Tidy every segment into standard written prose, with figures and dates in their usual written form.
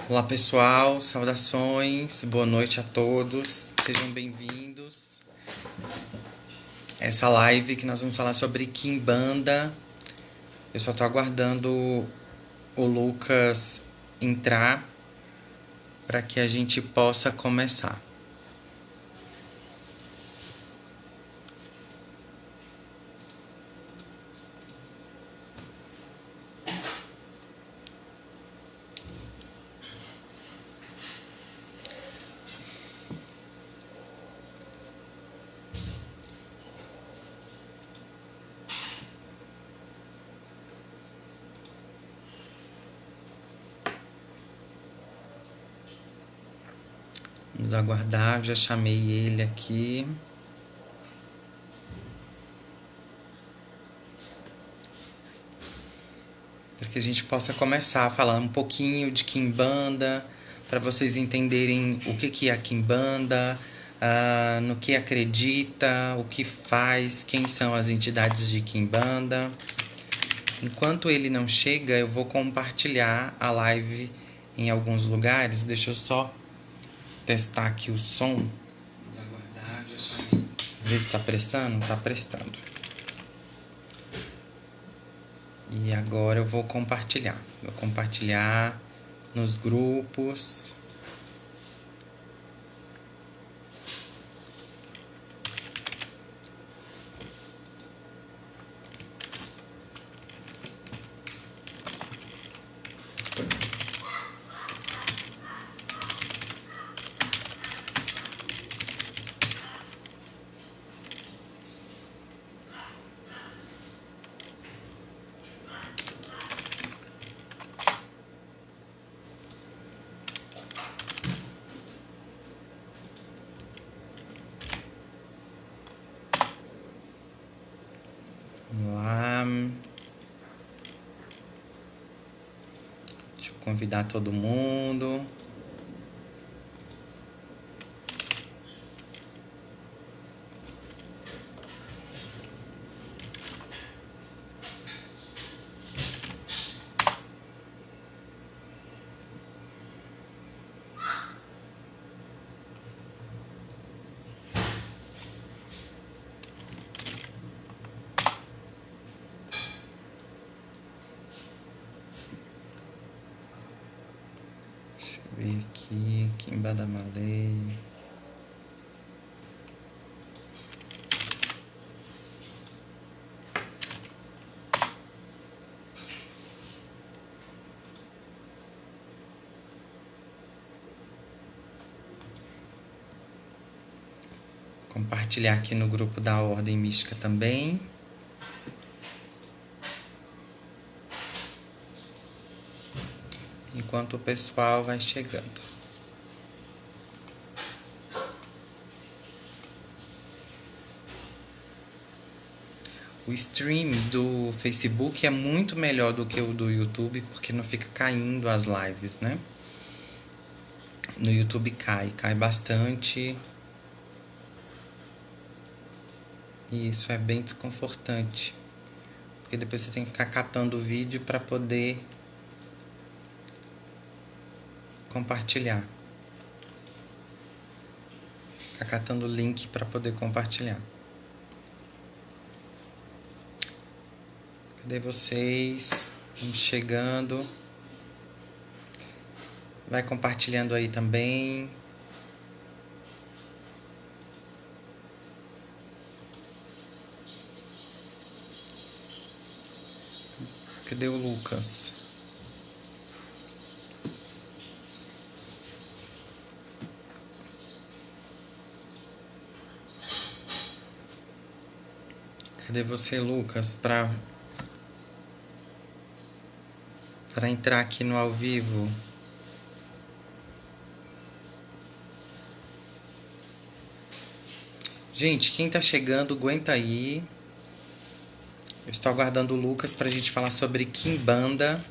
Olá pessoal, saudações, boa noite a todos, sejam bem-vindos. Essa live que nós vamos falar sobre Quimbanda. Eu só tô aguardando o Lucas entrar para que a gente possa começar. Vamos aguardar, já chamei ele aqui. Para que a gente possa começar a falar um pouquinho de Quimbanda, para vocês entenderem o que é a Quimbanda, no que acredita, o que faz, quem são as entidades de Quimbanda. Enquanto ele não chega, eu vou compartilhar a live em alguns lugares. Deixa eu só testar aqui o som. Vamos aguardar, já chamei. Ver se tá prestando? Tá prestando. E agora eu vou compartilhar. Vou compartilhar nos grupos. Vamos lá. Deixa eu convidar todo mundo. Ver aqui, Quimbanda Malay. Compartilhar aqui no grupo da Ordem Mística também. Enquanto o pessoal vai chegando. O stream do Facebook é muito melhor do que o do YouTube, porque não fica caindo as lives, né? No YouTube cai bastante. E isso é bem desconfortante. Porque depois você tem que ficar catando o vídeo para poder compartilhar. Ficar catando o link para poder compartilhar. Cadê vocês? Vamos chegando. Vai compartilhando aí também. Cadê o Lucas? Cadê você, Lucas, para entrar aqui no ao vivo? Gente, quem tá chegando, aguenta aí. Eu estou aguardando o Lucas pra gente falar sobre Quimbanda,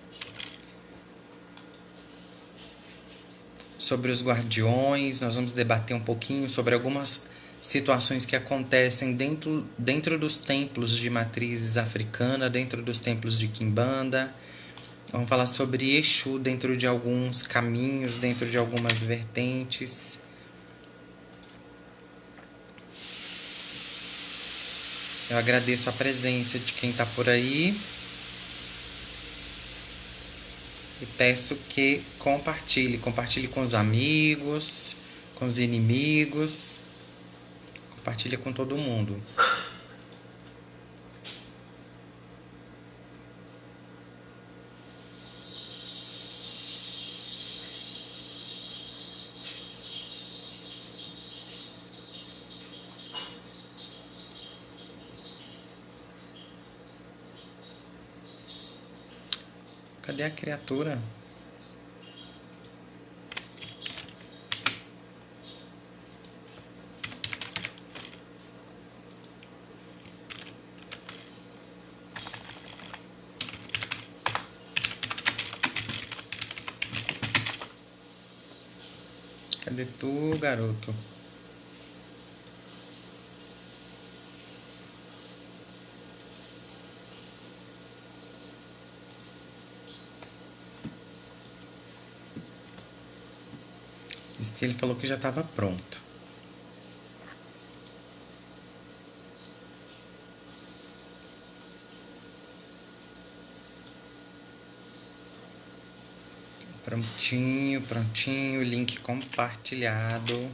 sobre os guardiões. Nós vamos debater um pouquinho sobre algumas situações que acontecem dentro dos templos de matrizes africana, dentro dos templos de Quimbanda. Vamos falar sobre Exu dentro de alguns caminhos, dentro de algumas vertentes. Eu agradeço a presença de quem está por aí e peço que compartilhe com os amigos, com os inimigos, compartilhe com todo mundo. Cadê a criatura? Cadê tu, garoto? Diz que ele falou que já estava pronto. Prontinho, prontinho, link compartilhado.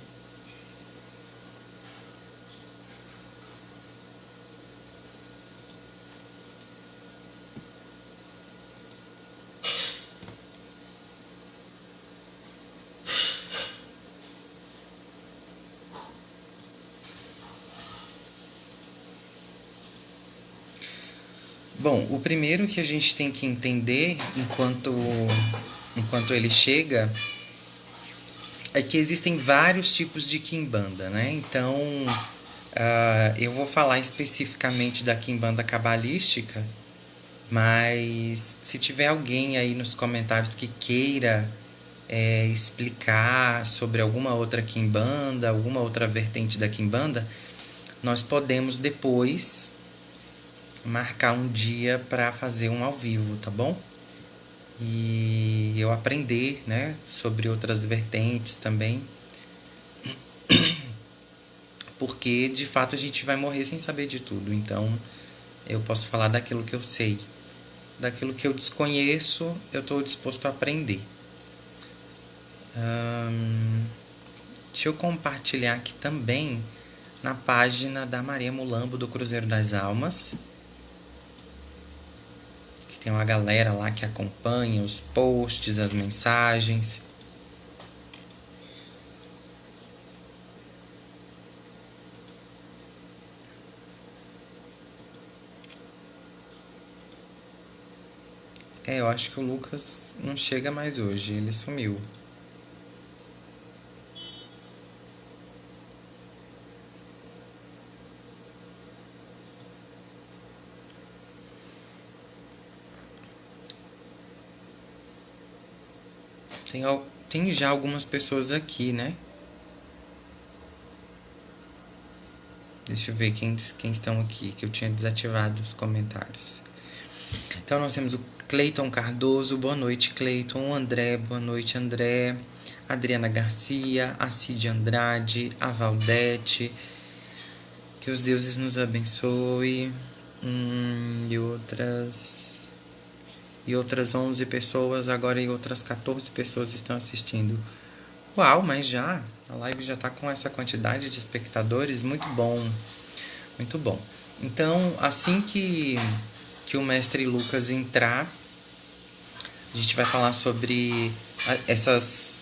Bom, o primeiro que a gente tem que entender enquanto ele chega é que existem vários tipos de quimbanda, né? Então, eu vou falar especificamente da quimbanda cabalística, mas se tiver alguém aí nos comentários que queira explicar sobre alguma outra quimbanda, alguma outra vertente da quimbanda, nós podemos depois marcar um dia para fazer um ao vivo, tá bom? E eu aprender, né, sobre outras vertentes também. Porque de fato a gente vai morrer sem saber de tudo. Então eu posso falar daquilo que eu sei. Daquilo que eu desconheço, eu estou disposto a aprender. Deixa eu compartilhar aqui também na página da Maria Mulambo do Cruzeiro das Almas. Tem uma galera lá que acompanha os posts, as mensagens. Eu acho que o Lucas não chega mais hoje, ele sumiu. Tem já algumas pessoas aqui, né? Deixa eu ver quem estão aqui, que eu tinha desativado os comentários. Então nós temos o Cleiton Cardoso, boa noite, Cleiton. André, boa noite, André. Adriana Garcia, a Cid Andrade, a Valdete. Que os deuses nos abençoe. E outras 11 pessoas, agora e outras 14 pessoas estão assistindo. Uau, mas já? A live já está com essa quantidade de espectadores? Muito bom, muito bom. Então, assim que o mestre Lucas entrar, a gente vai falar sobre essas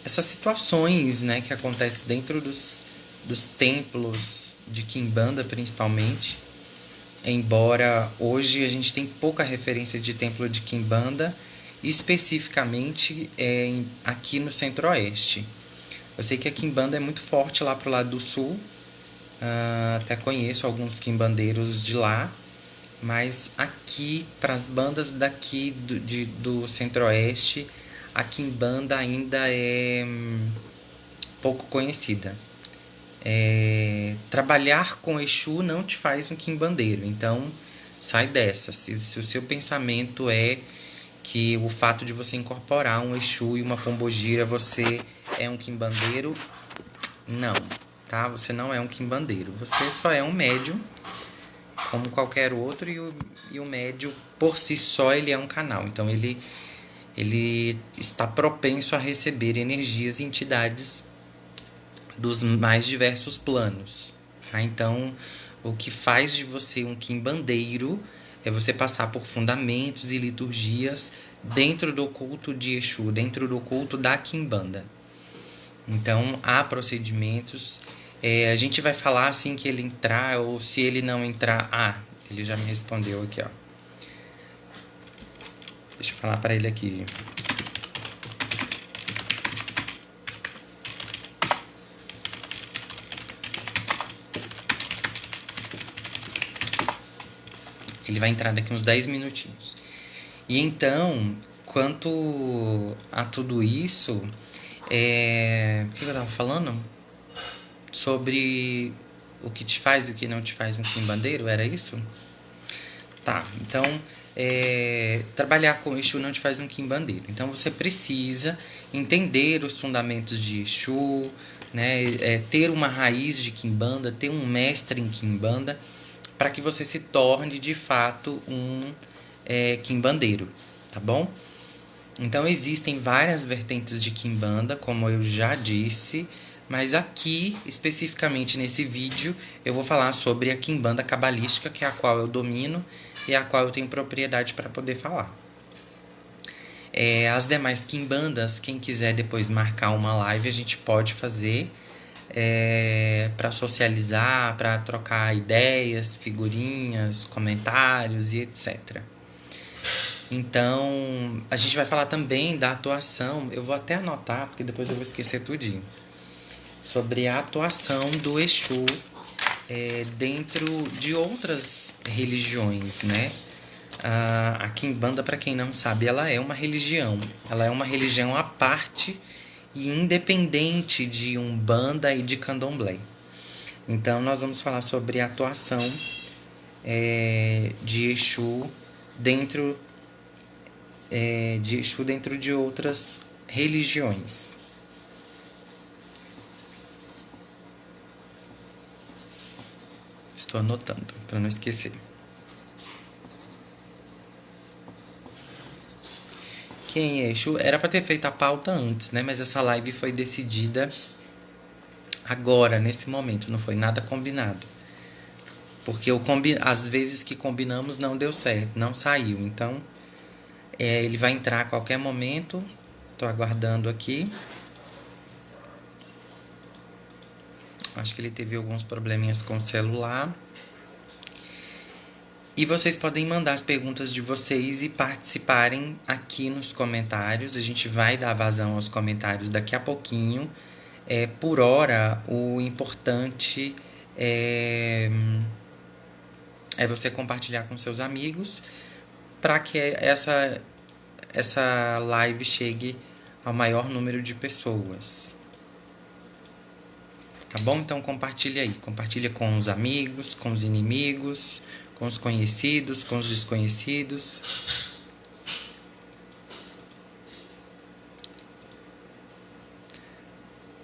situações, né, que acontecem dentro dos templos de Quimbanda, principalmente. embora hoje a gente tem pouca referência de templo de Quimbanda, especificamente aqui no Centro-Oeste. Eu sei que a Quimbanda é muito forte lá pro lado do Sul, até conheço alguns quimbandeiros de lá, mas aqui, para as bandas daqui do Centro-Oeste, a Quimbanda ainda é pouco conhecida. Trabalhar com Exu não te faz um quimbandeiro, então sai dessa. Se o seu pensamento é que o fato de você incorporar um Exu e uma pombogira você é um quimbandeiro, não, tá? Você não é um quimbandeiro, você só é um médium como qualquer outro, e o médium por si só ele é um canal, então ele está propenso a receber energias e entidades dos mais diversos planos, tá? Então, o que faz de você um quimbandeiro é você passar por fundamentos e liturgias dentro do culto de Exu, dentro do culto da Quimbanda. Então, há procedimentos. A gente vai falar assim que ele entrar, ou se ele não entrar. Ah, ele já me respondeu aqui, ó. Deixa eu falar para ele aqui. Ele vai entrar daqui uns 10 minutinhos. E então, quanto a tudo isso, o que eu tava falando? Sobre o que te faz e o que não te faz um quimbandeiro, era isso? Tá, então, trabalhar com Exu não te faz um quimbandeiro. Então, você precisa entender os fundamentos de Exu, né? Ter uma raiz de quimbanda, ter um mestre em quimbanda, para que você se torne, de fato, um quimbandeiro, tá bom? Então, existem várias vertentes de quimbanda, como eu já disse, mas aqui, especificamente nesse vídeo, eu vou falar sobre a quimbanda cabalística, que é a qual eu domino e a qual eu tenho propriedade para poder falar. As demais quimbandas, quem quiser depois marcar uma live, a gente pode fazer para socializar, para trocar ideias, figurinhas, comentários e etc. Então, a gente vai falar também da atuação, eu vou até anotar, porque depois eu vou esquecer tudinho, sobre a atuação do Exu dentro de outras religiões, né? A Quimbanda, para quem não sabe, ela é uma religião. Ela é uma religião à parte e independente de Umbanda e de Candomblé. Então, nós vamos falar sobre a atuação de Exu dentro de outras religiões. Estou anotando para não esquecer. Quem é Exu? Era para ter feito a pauta antes, né? Mas essa live foi decidida agora, nesse momento. Não foi nada combinado. Porque às vezes que combinamos não deu certo, não saiu. Então, ele vai entrar a qualquer momento. Estou aguardando aqui. Acho que ele teve alguns probleminhas com o celular. E vocês podem mandar as perguntas de vocês e participarem aqui nos comentários. A gente vai dar vazão aos comentários daqui a pouquinho. Por hora, o importante é você compartilhar com seus amigos para que essa live chegue ao maior número de pessoas. Tá bom? Então compartilha aí. Compartilha com os amigos, com os inimigos, com os conhecidos, com os desconhecidos.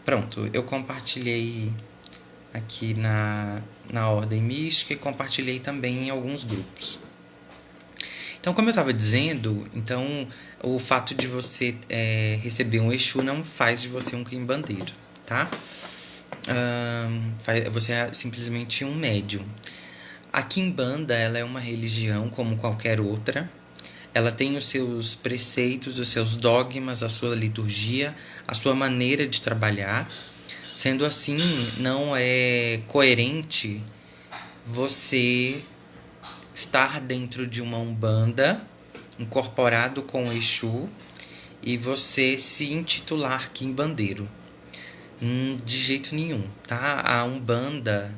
Pronto, eu compartilhei aqui na Ordem Mística e compartilhei também em alguns grupos. Então, como eu estava dizendo, então, o fato de você receber um Exu não faz de você um quimbandeiro, tá? Você é simplesmente um médium. A Quimbanda, ela é uma religião como qualquer outra. Ela tem os seus preceitos, os seus dogmas, a sua liturgia, a sua maneira de trabalhar. Sendo assim, não é coerente você estar dentro de uma umbanda, incorporado com o Exu, e você se intitular quimbandeiro. De jeito nenhum, tá? A umbanda,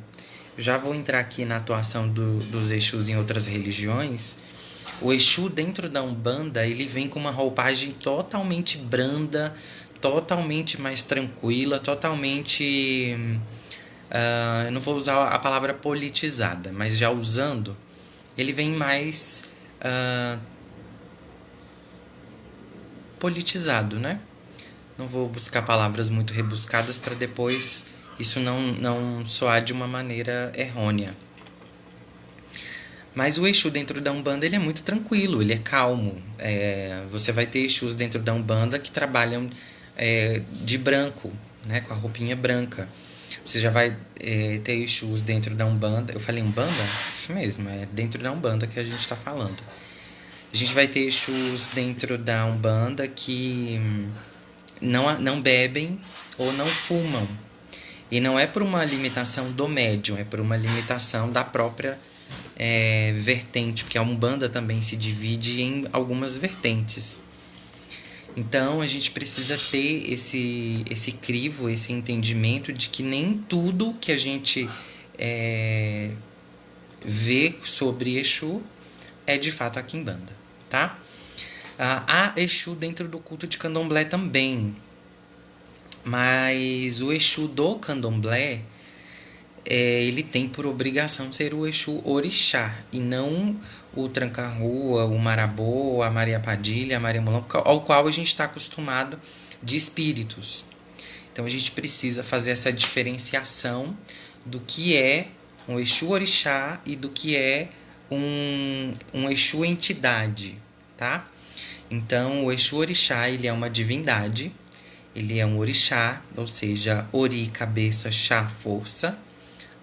já vou entrar aqui na atuação dos Exus em outras religiões. O Exu dentro da umbanda, ele vem com uma roupagem totalmente branda, totalmente mais tranquila, totalmente... eu não vou usar a palavra politizada, mas já usando, ele vem mais politizado, né? Não vou buscar palavras muito rebuscadas para depois isso não soar de uma maneira errônea. Mas o Exu dentro da Umbanda, ele é muito tranquilo, ele é calmo. Você vai ter Exus dentro da Umbanda que trabalham de branco, né, com a roupinha branca. Você já vai ter Exus dentro da Umbanda. Eu falei Umbanda? Isso mesmo, é dentro da Umbanda que a gente está falando. A gente vai ter Exus dentro da Umbanda que não bebem ou não fumam. E não é por uma limitação do médium, é por uma limitação da própria vertente, porque a Umbanda também se divide em algumas vertentes. Então a gente precisa ter esse crivo, esse entendimento de que nem tudo que a gente vê sobre Exu é de fato a quimbanda, tá? Há Exu dentro do culto de Candomblé também, mas o Exu do Candomblé ele tem por obrigação ser o Exu Orixá e não o Tranca-Rua, o Marabô, a Maria Padilha, a Maria Mulão, ao qual a gente está acostumado de espíritos. Então a gente precisa fazer essa diferenciação do que é um Exu Orixá e do que é um Exu entidade, tá? Então o Exu Orixá, ele é uma divindade, ele é um orixá, ou seja, ori, cabeça, chá, força.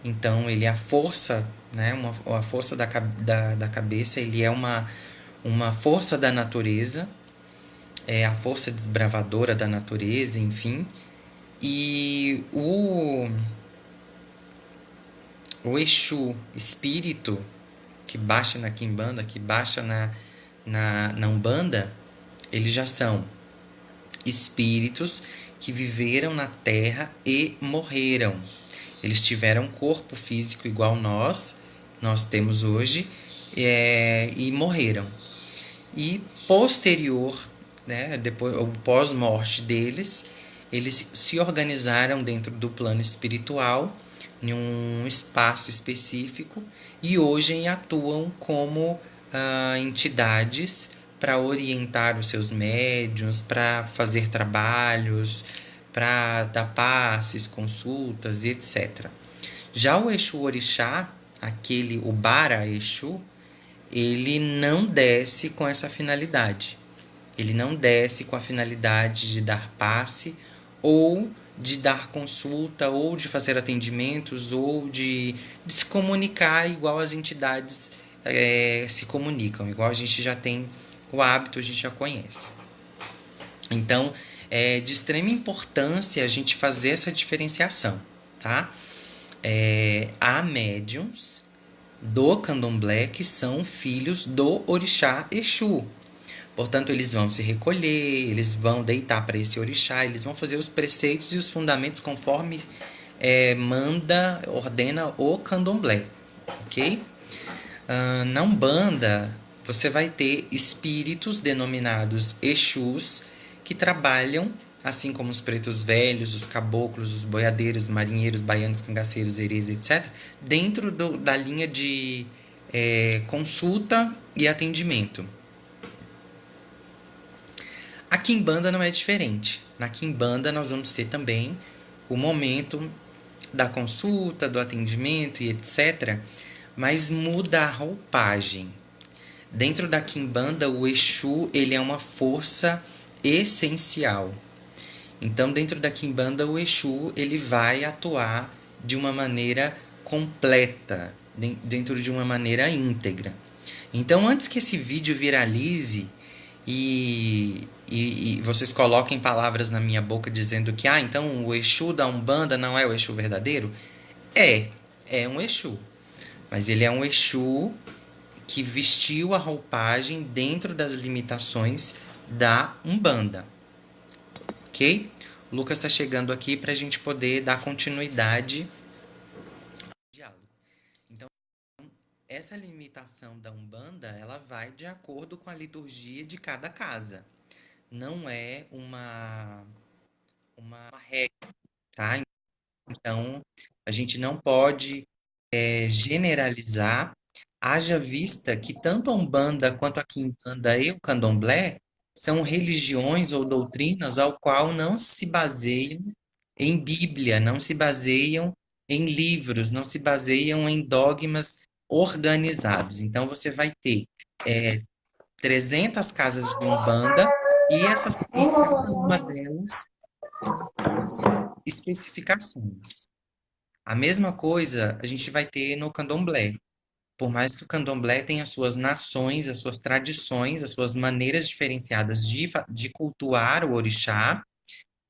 Então ele é a força, né? A força da cabeça, ele é uma força da natureza, é a força desbravadora da natureza, enfim. E o Exu espírito que baixa na quimbanda, que baixa na umbanda, eles já são espíritos que viveram na terra e morreram. Eles tiveram um corpo físico igual nós temos hoje, e morreram. E posterior, né, depois, o pós-morte deles, eles se organizaram dentro do plano espiritual, em um espaço específico, e hoje atuam como entidades para orientar os seus médiuns, para fazer trabalhos, para dar passes, consultas e etc. Já o Exu Orixá, o Bara Exu, ele não desce com essa finalidade. Ele não desce com a finalidade de dar passe, ou de dar consulta, ou de fazer atendimentos, ou de se comunicar igual as entidades se comunicam, igual a gente já tem o hábito, a gente já conhece. Então, é de extrema importância a gente fazer essa diferenciação, tá? Há médiums do candomblé que são filhos do orixá Exu. Portanto, eles vão se recolher, eles vão deitar para esse orixá, eles vão fazer os preceitos e os fundamentos conforme ordena o candomblé, ok? Na Umbanda, você vai ter espíritos denominados Exus que trabalham, assim como os pretos velhos, os caboclos, os boiadeiros, marinheiros, baianos, cangaceiros, herês, etc., dentro da linha de consulta e atendimento. A quimbanda não é diferente. Na quimbanda nós vamos ter também o momento da consulta, do atendimento e etc., mas muda a roupagem. Dentro da quimbanda, o Exu ele é uma força essencial. Então, dentro da quimbanda, o Exu ele vai atuar de uma maneira completa, dentro de uma maneira íntegra. Então, antes que esse vídeo viralize e vocês coloquem palavras na minha boca dizendo que então o Exu da Umbanda não é o Exu verdadeiro, é um Exu, mas ele é um Exu que vestiu a roupagem dentro das limitações da Umbanda, ok? O Lucas está chegando aqui para a gente poder dar continuidade ao diálogo. Então, essa limitação da Umbanda, ela vai de acordo com a liturgia de cada casa. Não é uma regra, tá? Então, a gente não pode generalizar, haja vista que tanto a Umbanda quanto a Quimbanda e o Candomblé são religiões ou doutrinas ao qual não se baseiam em Bíblia, não se baseiam em livros, não se baseiam em dogmas organizados. Então, você vai ter 300 casas de Umbanda e cada uma delas especificações. A mesma coisa a gente vai ter no Candomblé. Por mais que o Candomblé tenha as suas nações, as suas tradições, as suas maneiras diferenciadas de cultuar o orixá,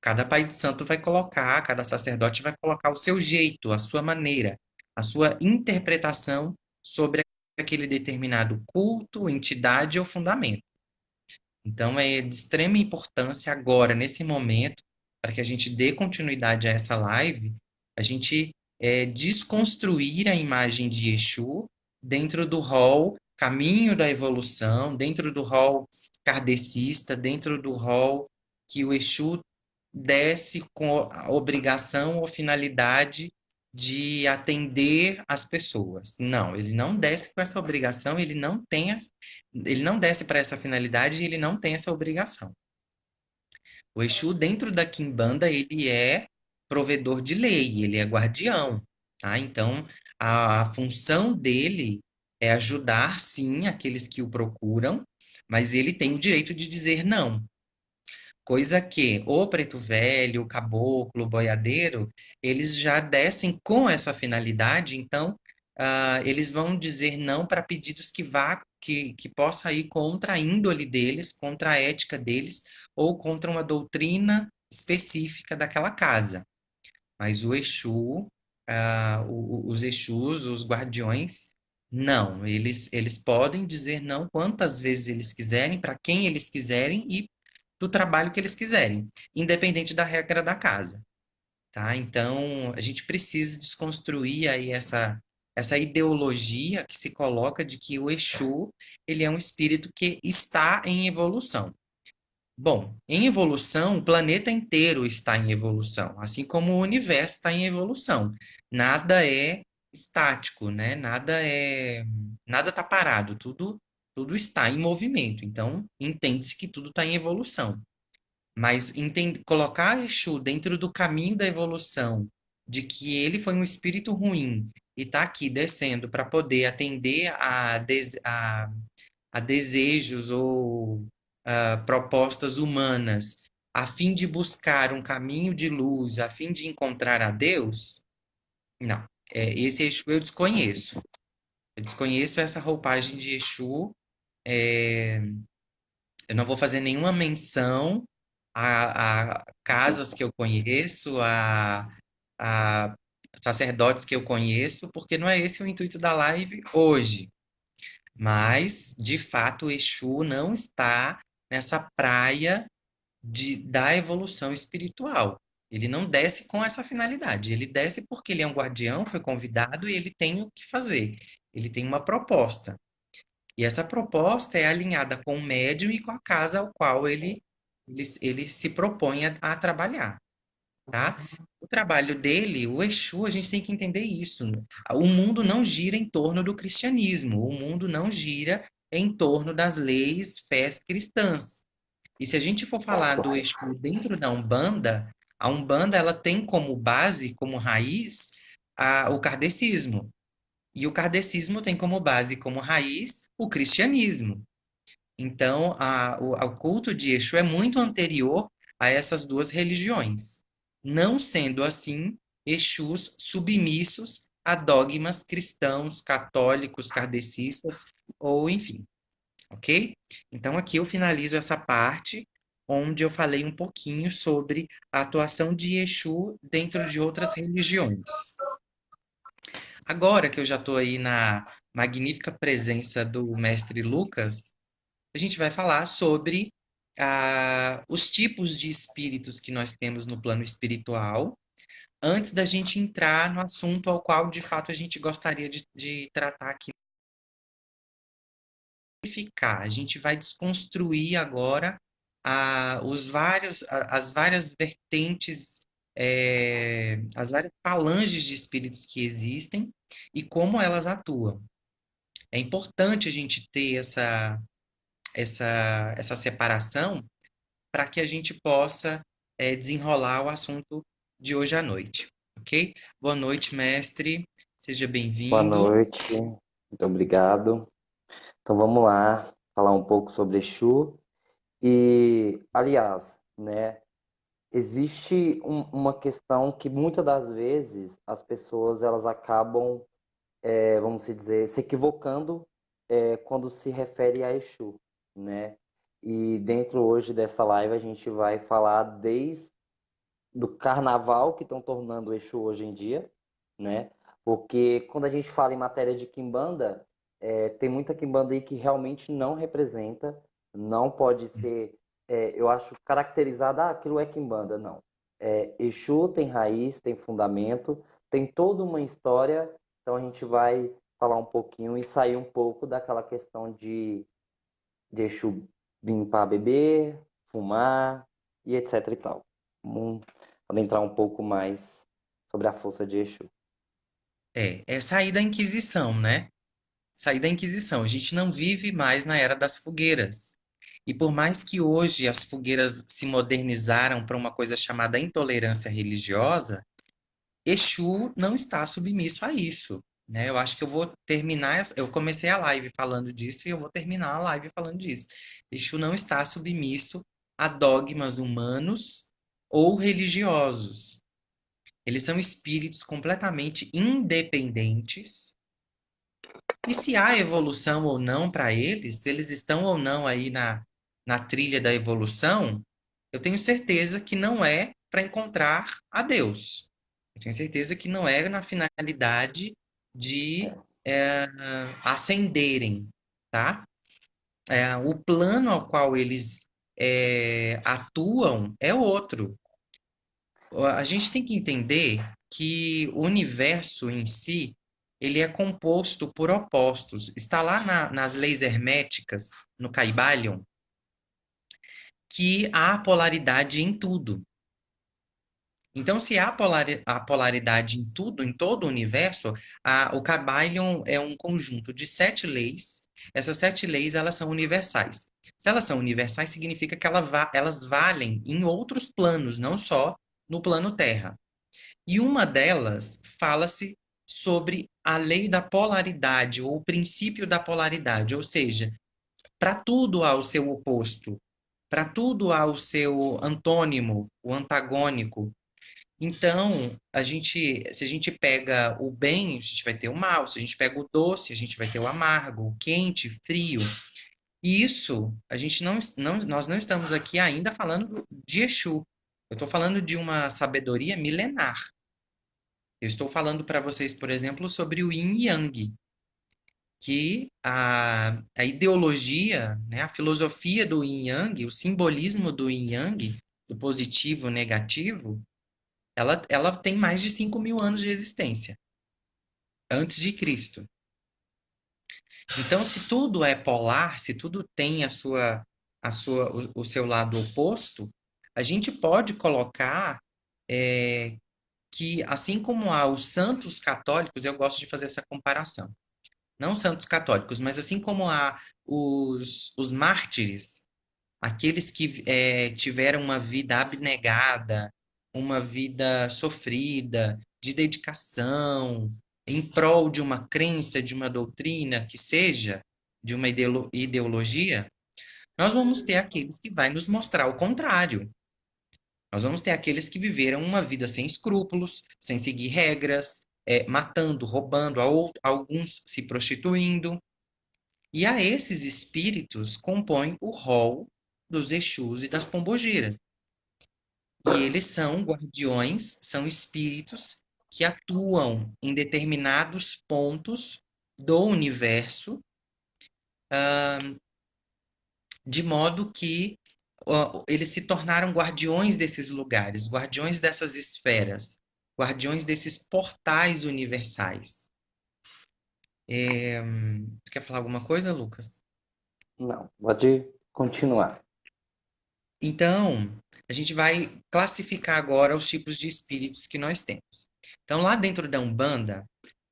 cada pai de santo vai colocar, cada sacerdote vai colocar o seu jeito, a sua maneira, a sua interpretação sobre aquele determinado culto, entidade ou fundamento. Então, é de extrema importância agora, nesse momento, para que a gente dê continuidade a essa live, a gente desconstruir a imagem de Exu dentro do rol caminho da evolução, dentro do rol kardecista, dentro do rol que o Exu desce com a obrigação ou finalidade de atender as pessoas. Não, ele não desce com essa obrigação, ele não desce para essa finalidade e ele não tem essa obrigação. O Exu, dentro da Quimbanda, ele é provedor de lei, ele é guardião, tá? Então, a função dele é ajudar, sim, aqueles que o procuram, mas ele tem o direito de dizer não. Coisa que o preto velho, o caboclo, o boiadeiro, eles já descem com essa finalidade, então eles vão dizer não para pedidos que possa ir contra a índole deles, contra a ética deles, ou contra uma doutrina específica daquela casa. Mas o Exu, os Exus, os guardiões, não. Eles podem dizer não quantas vezes eles quiserem, para quem eles quiserem e do trabalho que eles quiserem, independente da regra da casa, tá? Então, a gente precisa desconstruir aí essa ideologia que se coloca de que o Exu, ele é um espírito que está em evolução. Bom, em evolução, o planeta inteiro está em evolução, assim como o universo está em evolução. Nada é estático, né? Nada está parado, tudo está em movimento. Então, entende-se que tudo está em evolução. Mas colocar Exu dentro do caminho da evolução, de que ele foi um espírito ruim e está aqui descendo para poder atender a desejos ou propostas humanas, a fim de buscar um caminho de luz, a fim de encontrar a Deus, não. Esse Exu eu desconheço. Eu desconheço essa roupagem de Exu. Eu não vou fazer nenhuma menção a casas que eu conheço, a sacerdotes que eu conheço, porque não é esse o intuito da live hoje. Mas, de fato, o Exu não está nessa praia da evolução espiritual. Ele não desce com essa finalidade. Ele desce porque ele é um guardião, foi convidado e ele tem o que fazer. Ele tem uma proposta. E essa proposta é alinhada com o médium e com a casa ao qual ele se propõe a trabalhar, tá? O trabalho dele, o Exu, a gente tem que entender isso. O mundo não gira em torno do cristianismo, o mundo não gira em torno das leis, fés cristãs. E se a gente for falar do Exu dentro da Umbanda, a Umbanda ela tem como base, como raiz, o kardecismo. E o kardecismo tem como base, como raiz, o cristianismo. Então, o culto de Exu é muito anterior a essas duas religiões. Não sendo assim, Exus submissos a dogmas cristãos, católicos, kardecistas, ou enfim, ok? Então, aqui eu finalizo essa parte onde eu falei um pouquinho sobre a atuação de Exu dentro de outras religiões. Agora que eu já estou aí na magnífica presença do mestre Lucas, a gente vai falar sobre os tipos de espíritos que nós temos no plano espiritual, antes da gente entrar no assunto ao qual de fato a gente gostaria de tratar aqui. A gente vai desconstruir agora as várias vertentes, as várias falanges de espíritos que existem e como elas atuam. É importante a gente ter essa separação para que a gente possa desenrolar o assunto de hoje à noite, ok? Boa noite, mestre. Seja Boa bem-vindo. noite, muito obrigado. Então vamos lá falar um pouco sobre Exu. E, aliás, né, existe uma questão que muitas das vezes as pessoas elas acabam, vamos dizer, se equivocando quando se refere a Exu, né? E dentro hoje dessa live a gente vai falar desde do carnaval que estão tornando o Exu hoje em dia, né? Porque quando a gente fala em matéria de quimbanda, tem muita quimbanda aí que realmente não representa, não pode ser, eu acho, caracterizada, aquilo é quimbanda, não. Exu tem raiz, tem fundamento, tem toda uma história, então a gente vai falar um pouquinho e sair um pouco daquela questão de Exu vir para beber, fumar e etc e tal. Vamos adentrar um pouco mais sobre a força de Exu. É sair da Inquisição, né? Sair da Inquisição. A gente não vive mais na era das fogueiras. E por mais que hoje as fogueiras se modernizaram para uma coisa chamada intolerância religiosa, Exu não está submisso a isso, né? Eu acho que eu vou terminar, eu comecei a live falando disso e eu vou terminar a live falando disso. Exu não está submisso a dogmas humanos ou religiosos. Eles são espíritos completamente independentes. E se há evolução ou não para eles, se eles estão ou não aí na trilha da evolução, eu tenho certeza que não é para encontrar a Deus. Eu tenho certeza que não é na finalidade de ascenderem, tá? O plano ao qual eles atuam é outro. A gente tem que entender que o universo em si, ele é composto por opostos. Está lá nas leis herméticas, no Kybalion, que há polaridade em tudo. Então, se há a polaridade em tudo, em todo o universo, o Kybalion é um conjunto de 7 leis. Essas 7 leis, elas são universais. Se elas são universais, significa que elas valem em outros planos, não só no plano Terra. E uma delas fala-se sobre a lei da polaridade, ou o princípio da polaridade, ou seja, para tudo há o seu oposto, para tudo há o seu antônimo, o antagônico. Então, se a gente pega o bem, a gente vai ter o mal, se a gente pega o doce, a gente vai ter o amargo, o quente, frio. E isso, a gente nós não estamos aqui ainda falando de Exu. Eu estou falando de uma sabedoria milenar. Eu estou falando para vocês, por exemplo, sobre o Yin e Yang, que a ideologia, né, a filosofia do Yin e Yang, o simbolismo do Yin e Yang, do positivo e negativo, ela tem mais de 5 mil anos de existência, antes de Cristo. Então, se tudo é polar, se tudo tem o seu lado oposto, a gente pode colocar que, assim como há os santos católicos, eu gosto de fazer essa comparação. Não santos católicos, mas assim como há os mártires, aqueles que tiveram uma vida abnegada, uma vida sofrida, de dedicação, em prol de uma crença, de uma doutrina, que seja, de uma ideologia, nós vamos ter aqueles que vai nos mostrar o contrário. Nós vamos ter aqueles que viveram uma vida sem escrúpulos, sem seguir regras, matando, roubando, alguns se prostituindo. E a esses espíritos compõem o rol dos Exus e das Pombogiras. E eles são guardiões, são espíritos que atuam em determinados pontos do universo, de modo que eles se tornaram guardiões desses lugares, guardiões dessas esferas, guardiões desses portais universais. Tu quer falar alguma coisa, Lucas? Não, pode continuar. Então, a gente vai classificar agora os tipos de espíritos que nós temos. Então, lá dentro da Umbanda,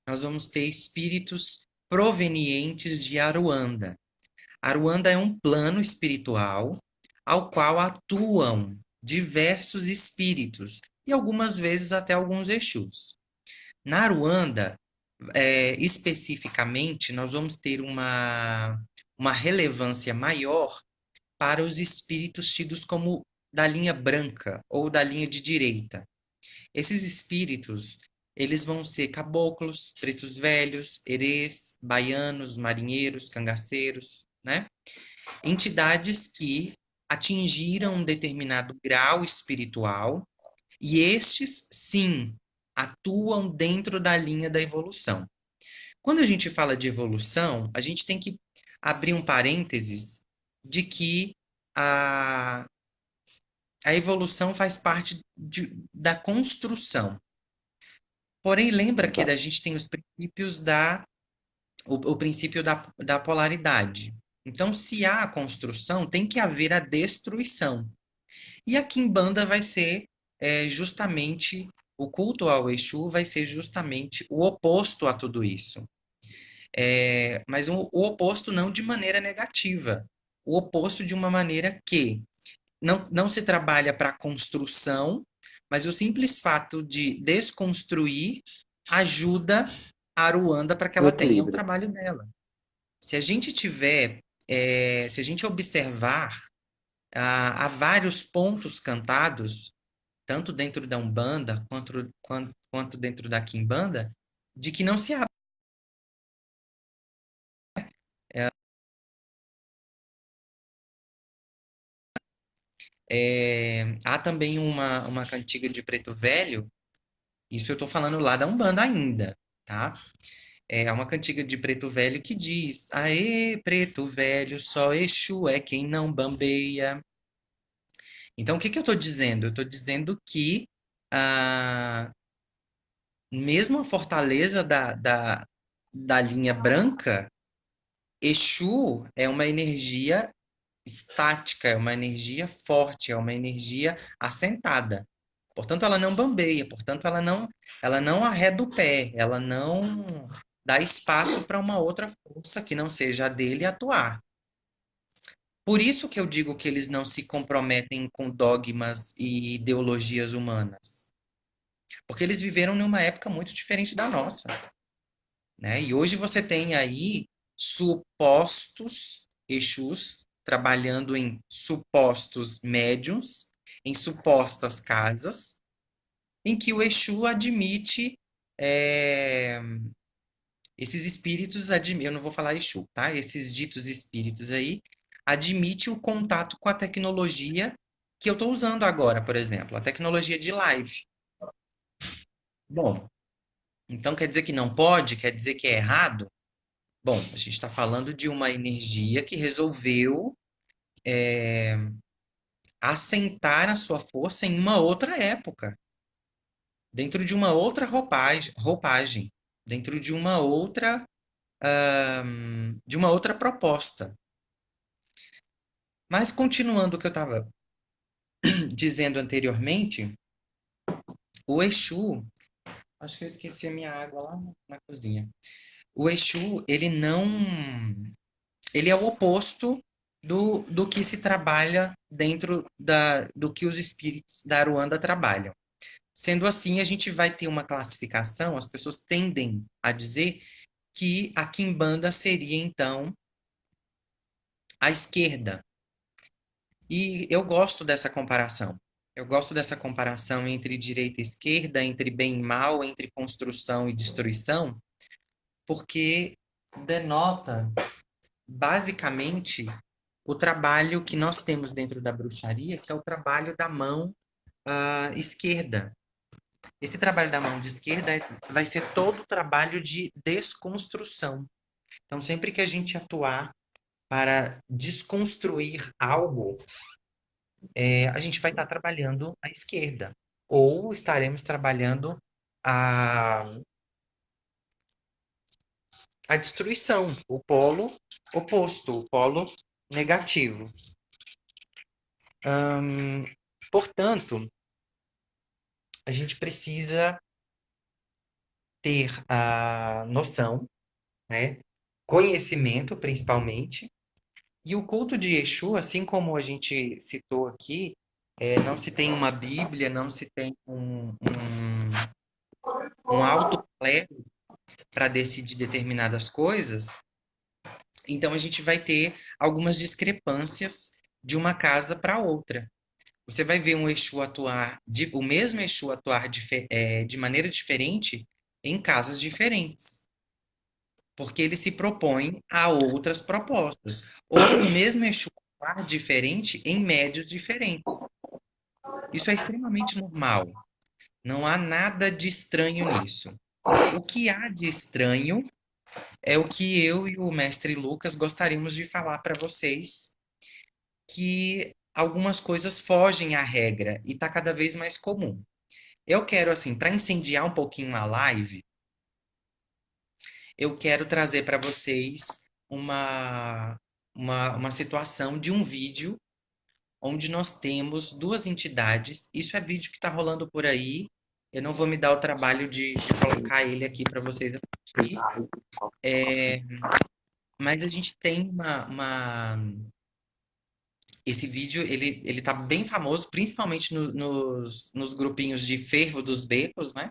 nós vamos ter espíritos provenientes de Aruanda. Aruanda é um plano espiritual ao qual atuam diversos espíritos e algumas vezes até alguns Exus. Na Aruanda, especificamente, nós vamos ter uma relevância maior para os espíritos tidos como da linha branca ou da linha de direita. Esses espíritos, eles vão ser caboclos, pretos velhos, herês, baianos, marinheiros, cangaceiros, né? Entidades que atingiram um determinado grau espiritual e estes, sim, atuam dentro da linha da evolução. Quando a gente fala de evolução, a gente tem que abrir um parênteses de que a, a evolução faz parte da construção. Porém, lembra que a Exato. gente tem os princípios o princípio da polaridade. Então, se há a construção, tem que haver a destruição. E a Quimbanda vai ser justamente, o culto ao Exu vai ser justamente o oposto a tudo isso. Mas o oposto não de maneira negativa. O oposto de uma maneira que não se trabalha para a construção, mas o simples fato de desconstruir ajuda a Aruanda para que O ela tenha o equilíbrio. trabalho dela. Se a gente tiver, se a gente observar, há vários pontos cantados, tanto dentro da Umbanda quanto dentro da Quimbanda, de que não se abre. Há também uma cantiga de Preto Velho, isso eu estou falando lá da Umbanda ainda, tá? É uma cantiga de Preto Velho que diz: Aê, Preto Velho, só Exu é quem não bambeia. Então, o que que eu estou dizendo? Eu estou dizendo que ah, mesmo a fortaleza da linha branca, Exu é uma energia estática, é uma energia forte, é uma energia assentada. Portanto, ela não bambeia, portanto, ela não arreda o pé, ela não dá espaço para uma outra força que não seja a dele atuar. Por isso que eu digo que eles não se comprometem com dogmas e ideologias humanas, porque eles viveram numa época muito diferente da nossa, né? E hoje você tem aí supostos Exus trabalhando em supostos médiums, em supostas casas, em que o Exu admite é, esses espíritos, eu não vou falar Exu, tá? Esses ditos espíritos aí, admite o contato com a tecnologia que eu estou usando agora, por exemplo, a tecnologia de live. Bom, então quer dizer que não pode? Quer dizer que é errado? Bom, a gente está falando de uma energia que resolveu assentar a sua força em uma outra época, dentro de uma outra roupagem, dentro de uma outra proposta. Mas continuando o que eu estava dizendo anteriormente, o Exu, acho que eu esqueci a minha água lá na cozinha. O Exu, ele é o oposto do que se trabalha dentro do que os espíritos da Aruanda trabalham. Sendo assim, a gente vai ter uma classificação, as pessoas tendem a dizer que a Quimbanda seria, então, a esquerda. E eu gosto dessa comparação. Eu gosto dessa comparação entre direita e esquerda, entre bem e mal, entre construção e destruição, porque denota, basicamente, o trabalho que nós temos dentro da bruxaria, que é o trabalho da mão esquerda. Esse trabalho da mão de esquerda vai ser todo o trabalho de desconstrução. Então, sempre que a gente atuar para desconstruir algo, a gente vai estar trabalhando à esquerda. Ou estaremos trabalhando a, a destruição, o polo oposto, o polo negativo. Portanto, a gente precisa ter a noção, né? Conhecimento, principalmente. E o culto de Exu, assim como a gente citou aqui, não se tem uma Bíblia, não se tem um alto clero para decidir determinadas coisas, então a gente vai ter algumas discrepâncias de uma casa para outra. Você vai ver um Exu atuar, o mesmo Exu atuar de maneira diferente em casas diferentes, porque ele se propõe a outras propostas. Ou o mesmo Exu atuar diferente em médios diferentes. Isso é extremamente normal. Não há nada de estranho nisso. O que há de estranho é o que eu e o mestre Lucas gostaríamos de falar para vocês, que algumas coisas fogem à regra e está cada vez mais comum. Eu quero, assim, para incendiar um pouquinho a live, eu quero trazer para vocês uma situação de um vídeo onde nós temos duas entidades. Isso é vídeo que está rolando por aí. Eu não vou me dar o trabalho de colocar ele aqui para vocês assistir. Mas a gente tem esse vídeo, ele tá bem famoso, principalmente nos grupinhos de fervo dos becos, né?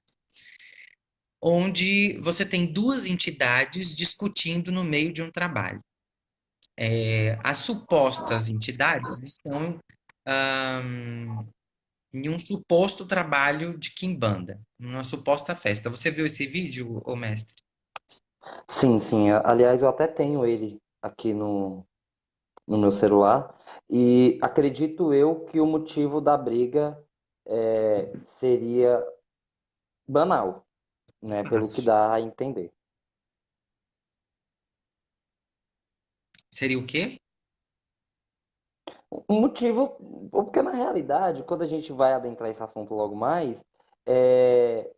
Onde você tem duas entidades discutindo no meio de um trabalho. As supostas entidades estão em um suposto trabalho de quimbanda, numa suposta festa. Você viu esse vídeo, ô mestre? Sim, sim. Aliás, eu até tenho ele aqui no meu celular. E acredito eu que o motivo da briga seria banal, né? Pelo que Fácil. dá a entender. Seria o quê? O motivo, porque na realidade, quando a gente vai adentrar esse assunto logo mais,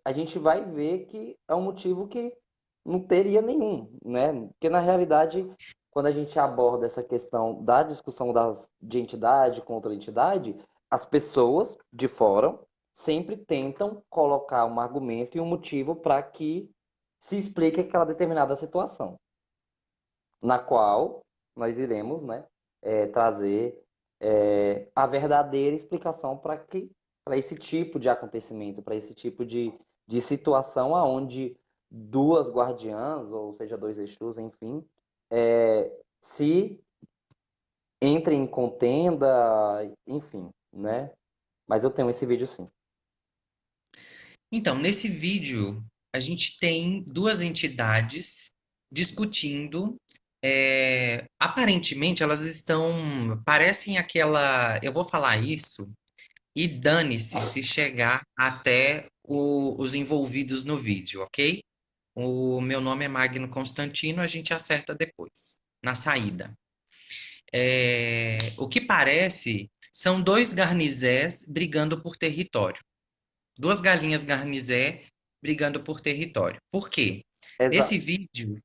a gente vai ver que é um motivo que não teria nenhum, né? Porque na realidade, quando a gente aborda essa questão da discussão de entidade contra entidade, as pessoas de fora sempre tentam colocar um argumento e um motivo para que se explique aquela determinada situação, na qual nós iremos, né, trazer a verdadeira explicação para esse tipo de acontecimento, para esse tipo de situação aonde duas guardiãs, ou seja, dois Exus, enfim, se entrem em contenda, enfim, né? Mas eu tenho esse vídeo sim. Então, nesse vídeo, a gente tem duas entidades discutindo. Aparentemente, elas estão. Parecem aquela. Eu vou falar isso, e dane-se se chegar até os envolvidos no vídeo, ok? O meu nome é Magno Constantino, a gente acerta depois, na saída. O que parece são dois garnizés brigando por território. Duas galinhas garnizé brigando por território. Por quê? Nesse Exato. vídeo,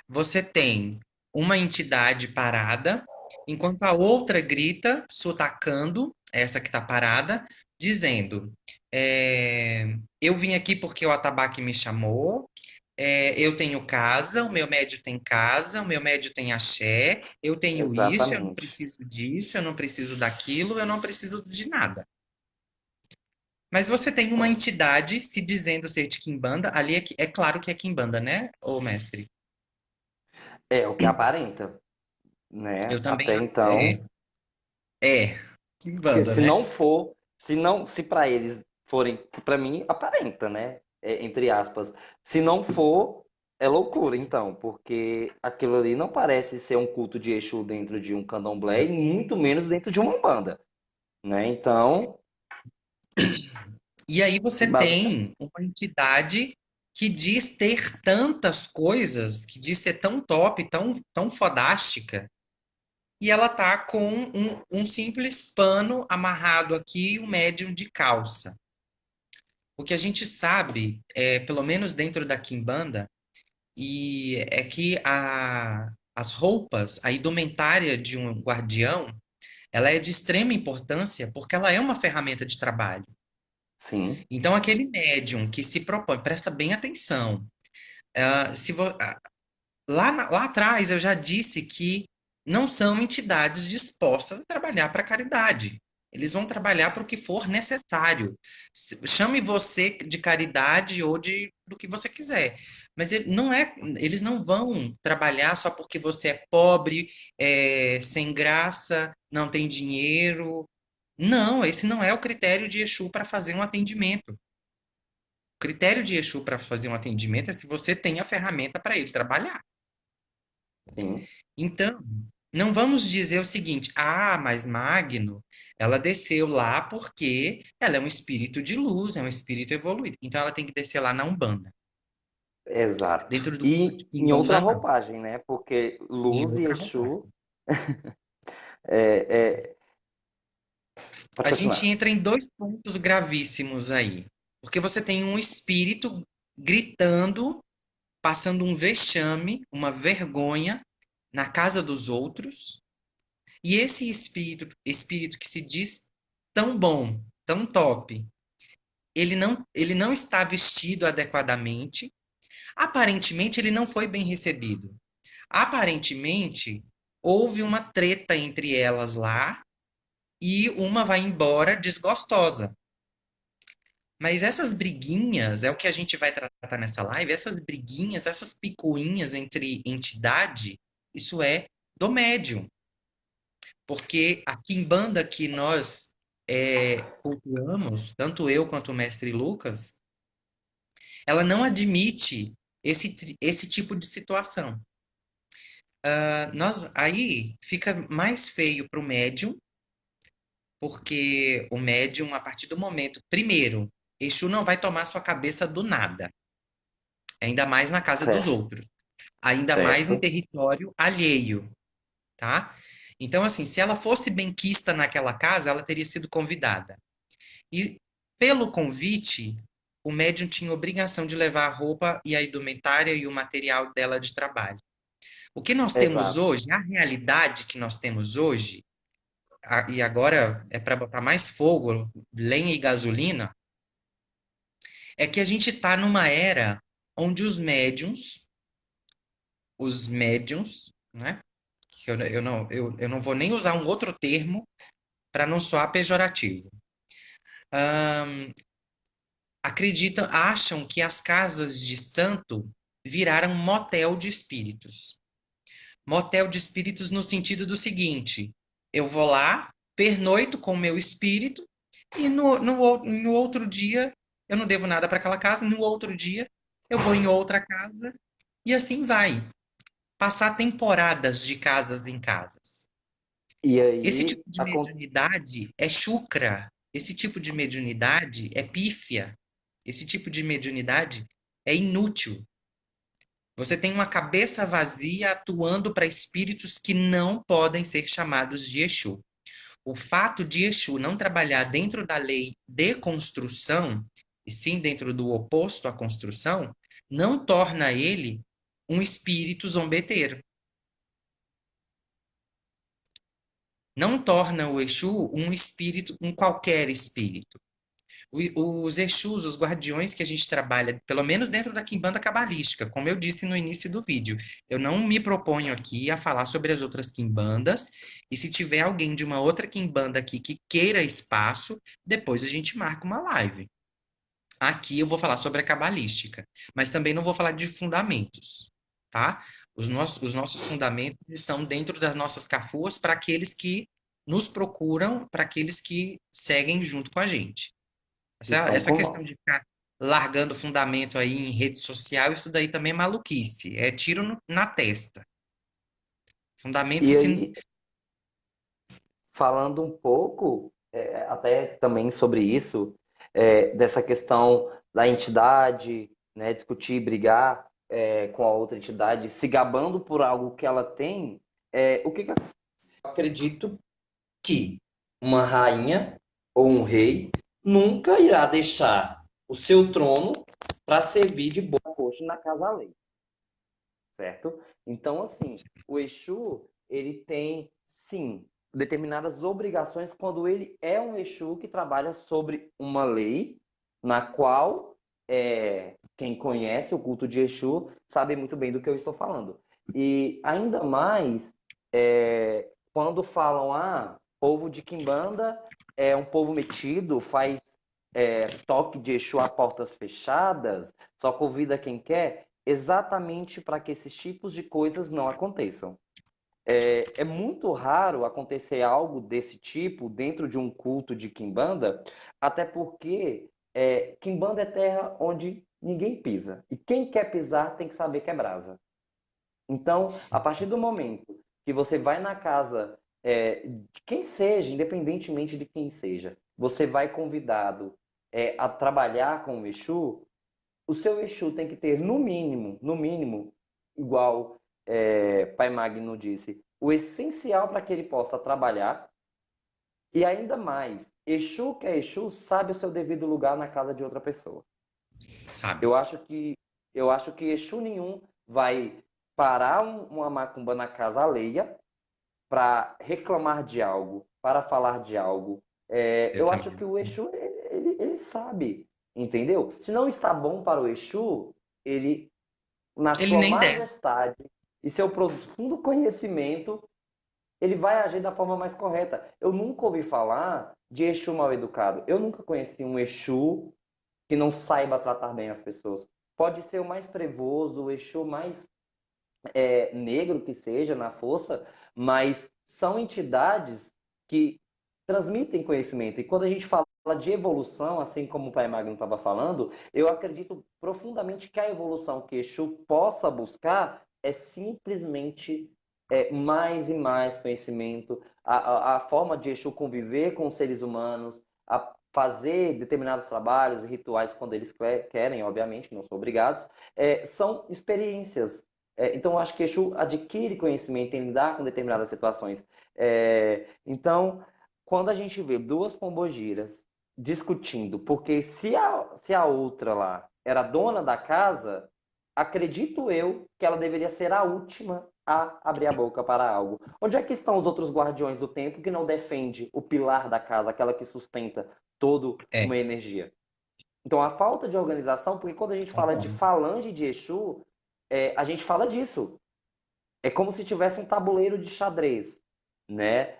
você tem uma entidade parada, enquanto a outra grita, sotacando, essa que está parada, dizendo: eu vim aqui porque o atabaque me chamou. Eu tenho casa, o meu médio tem casa, o meu médio tem axé, eu tenho isso, eu não Exatamente. preciso disso, eu não preciso daquilo, eu não preciso de nada. Mas você tem uma entidade se dizendo ser de Kimbanda, ali é claro que é Kimbanda, né, ô mestre? É o que aparenta, Eu né? também. Até então. Porque Kimbanda, se né? não for, se não, se para eles forem, para mim aparenta, né? Entre aspas. Se não for, é loucura, então, porque aquilo ali não parece ser um culto de Exu dentro de um candomblé e muito menos dentro de uma umbanda, né? Então, E aí você Basicamente, tem uma entidade que diz ter tantas coisas, que diz ser tão top, tão fodástica, e ela tá com um simples pano amarrado aqui e um médium de calça. O que a gente sabe, pelo menos dentro da Quimbanda, e é que as roupas, a indumentária de um guardião, ela é de extrema importância porque ela é uma ferramenta de trabalho. sim, Então, aquele médium que se propõe, presta bem atenção. Se vo- lá atrás eu já disse que não são entidades dispostas a trabalhar para caridade. Eles vão trabalhar para o que for necessário. Chame você de caridade ou do que você quiser. Mas eles não vão trabalhar só porque você é pobre, sem graça, não tem dinheiro. Não, esse não é o critério de Exu para fazer um atendimento. O critério de Exu para fazer um atendimento é se você tem a ferramenta para ele trabalhar. sim. Então, não vamos dizer o seguinte: ah, mas Magno, ela desceu lá porque ela é um espírito de luz, é um espírito evoluído. Então, ela tem que descer lá na Umbanda. Exato. Dentro do culto de E em outra Kimbanda, não. roupagem, né? Porque Em Luz e outra roupagem. Exu. É, pode A gente continuar. entra em dois pontos gravíssimos aí. Porque você tem um espírito gritando, passando um vexame, uma vergonha na casa dos outros. E esse espírito que se diz tão bom, tão top, ele não está vestido adequadamente. Aparentemente, ele não foi bem recebido. Aparentemente, houve uma treta entre elas lá e uma vai embora desgostosa. Mas essas briguinhas, é o que a gente vai tratar nessa live, essas briguinhas, essas picuinhas entre entidade, isso é do médium. Porque a quimbanda que nós cultuamos, tanto eu quanto o mestre Lucas, ela não admite esse tipo de situação. Aí fica mais feio para o médium, porque o médium, a partir do momento, primeiro, Exu não vai tomar sua cabeça do nada, ainda mais na casa dos Certo, outros, ainda mais em certo. território alheio, tá? Então, assim, se ela fosse benquista naquela casa, ela teria sido convidada. E pelo convite, o médium tinha obrigação de levar a roupa e a indumentária e o material dela de trabalho. O que nós temos Exato. hoje, a realidade que nós temos hoje, e agora é para botar mais fogo, lenha e gasolina, é que a gente está numa era onde os médiums, né? Que eu não vou nem usar um outro termo para não soar pejorativo. Acham que as casas de santo viraram motel de espíritos. Motel de espíritos no sentido do seguinte: eu vou lá, pernoito com o meu espírito, e no outro dia eu não devo nada para aquela casa, no outro dia eu vou em outra casa, e assim vai. Passar temporadas de casas em casas. E Esse tipo aí, de mediunidade é chucra. Esse tipo de mediunidade é pífia. Esse tipo de mediunidade é inútil. Você tem uma cabeça vazia atuando para espíritos que não podem ser chamados de Exu. O fato de Exu não trabalhar dentro da lei de construção, e sim dentro do oposto à construção, não torna ele um espírito zombeteiro. Não torna o Exu um espírito, um qualquer espírito. Os Exus, os guardiões que a gente trabalha, pelo menos dentro da Quimbanda cabalística, como eu disse no início do vídeo, eu não me proponho aqui a falar sobre as outras Quimbandas, e se tiver alguém de uma outra Quimbanda aqui que queira espaço, depois a gente marca uma live. Aqui eu vou falar sobre a cabalística, mas também não vou falar de fundamentos, tá? Os nossos fundamentos estão dentro das nossas cafuas para aqueles que nos procuram, para aqueles que seguem junto com a gente. Essa, estão essa questão conosco. de ficar largando fundamento aí em rede social, isso daí também é maluquice. É tiro na testa. Fundamento E se. aí, falando um pouco, até também sobre isso, dessa questão da entidade, né, discutir, brigar com a outra entidade, se gabando por algo que ela tem, o que eu acredito que uma rainha ou um rei nunca irá deixar o seu trono para servir de boa corte na casa alheia, certo? Então, assim, o Exu, ele tem, sim, determinadas obrigações quando ele é um Exu que trabalha sobre uma lei na qual quem conhece o culto de Exu sabe muito bem do que eu estou falando. E ainda mais quando falam, povo de Quimbanda é um povo metido, faz toque de Exu a portas fechadas, só convida quem quer, exatamente para que esses tipos de coisas não aconteçam. É muito raro acontecer algo desse tipo dentro de um culto de Quimbanda, até porque Quimbanda é terra onde ninguém pisa. E quem quer pisar tem que saber que é brasa. Então, a partir do momento que você vai na casa de quem seja, independentemente de quem seja, você vai convidado a trabalhar com o Exu, o seu Exu tem que ter, no mínimo, igual Pai Magno disse, o essencial para que ele possa trabalhar e ainda mais, Exu que é Exu sabe o seu devido lugar na casa de outra pessoa. Sabe? Eu acho que eu acho que Exu nenhum vai parar uma macumba na casa alheia para reclamar de algo, para falar de algo. Eu Eu acho também. que o Exu ele sabe, entendeu? Se não está bom para o Exu, ele na Ele sua nem deve. majestade e seu profundo conhecimento, ele vai agir da forma mais correta. Eu nunca ouvi falar de Exu mal educado. Eu nunca conheci um Exu que não saiba tratar bem as pessoas. Pode ser o mais trevoso, o Exu mais negro que seja na força, mas são entidades que transmitem conhecimento. E quando a gente fala de evolução, assim como o Pai Magno estava falando, eu acredito profundamente que a evolução que Exu possa buscar é simplesmente mais e mais conhecimento, a forma de Exu conviver com os seres humanos, a fazer determinados trabalhos e rituais quando eles querem, obviamente, não são obrigados, são experiências. Então, eu acho que Exu adquire conhecimento em lidar com determinadas situações. Então, quando a gente vê duas pombogiras discutindo, porque se a outra lá era dona da casa, acredito eu que ela deveria ser a última a abrir a boca para algo. Onde é que estão os outros guardiões do tempo que não defende o pilar da casa, aquela que sustenta toda É, uma energia? Então, a falta de organização, porque quando a gente fala de concordo. falange de Exu, a gente fala disso. É como se tivesse um tabuleiro de xadrez, né?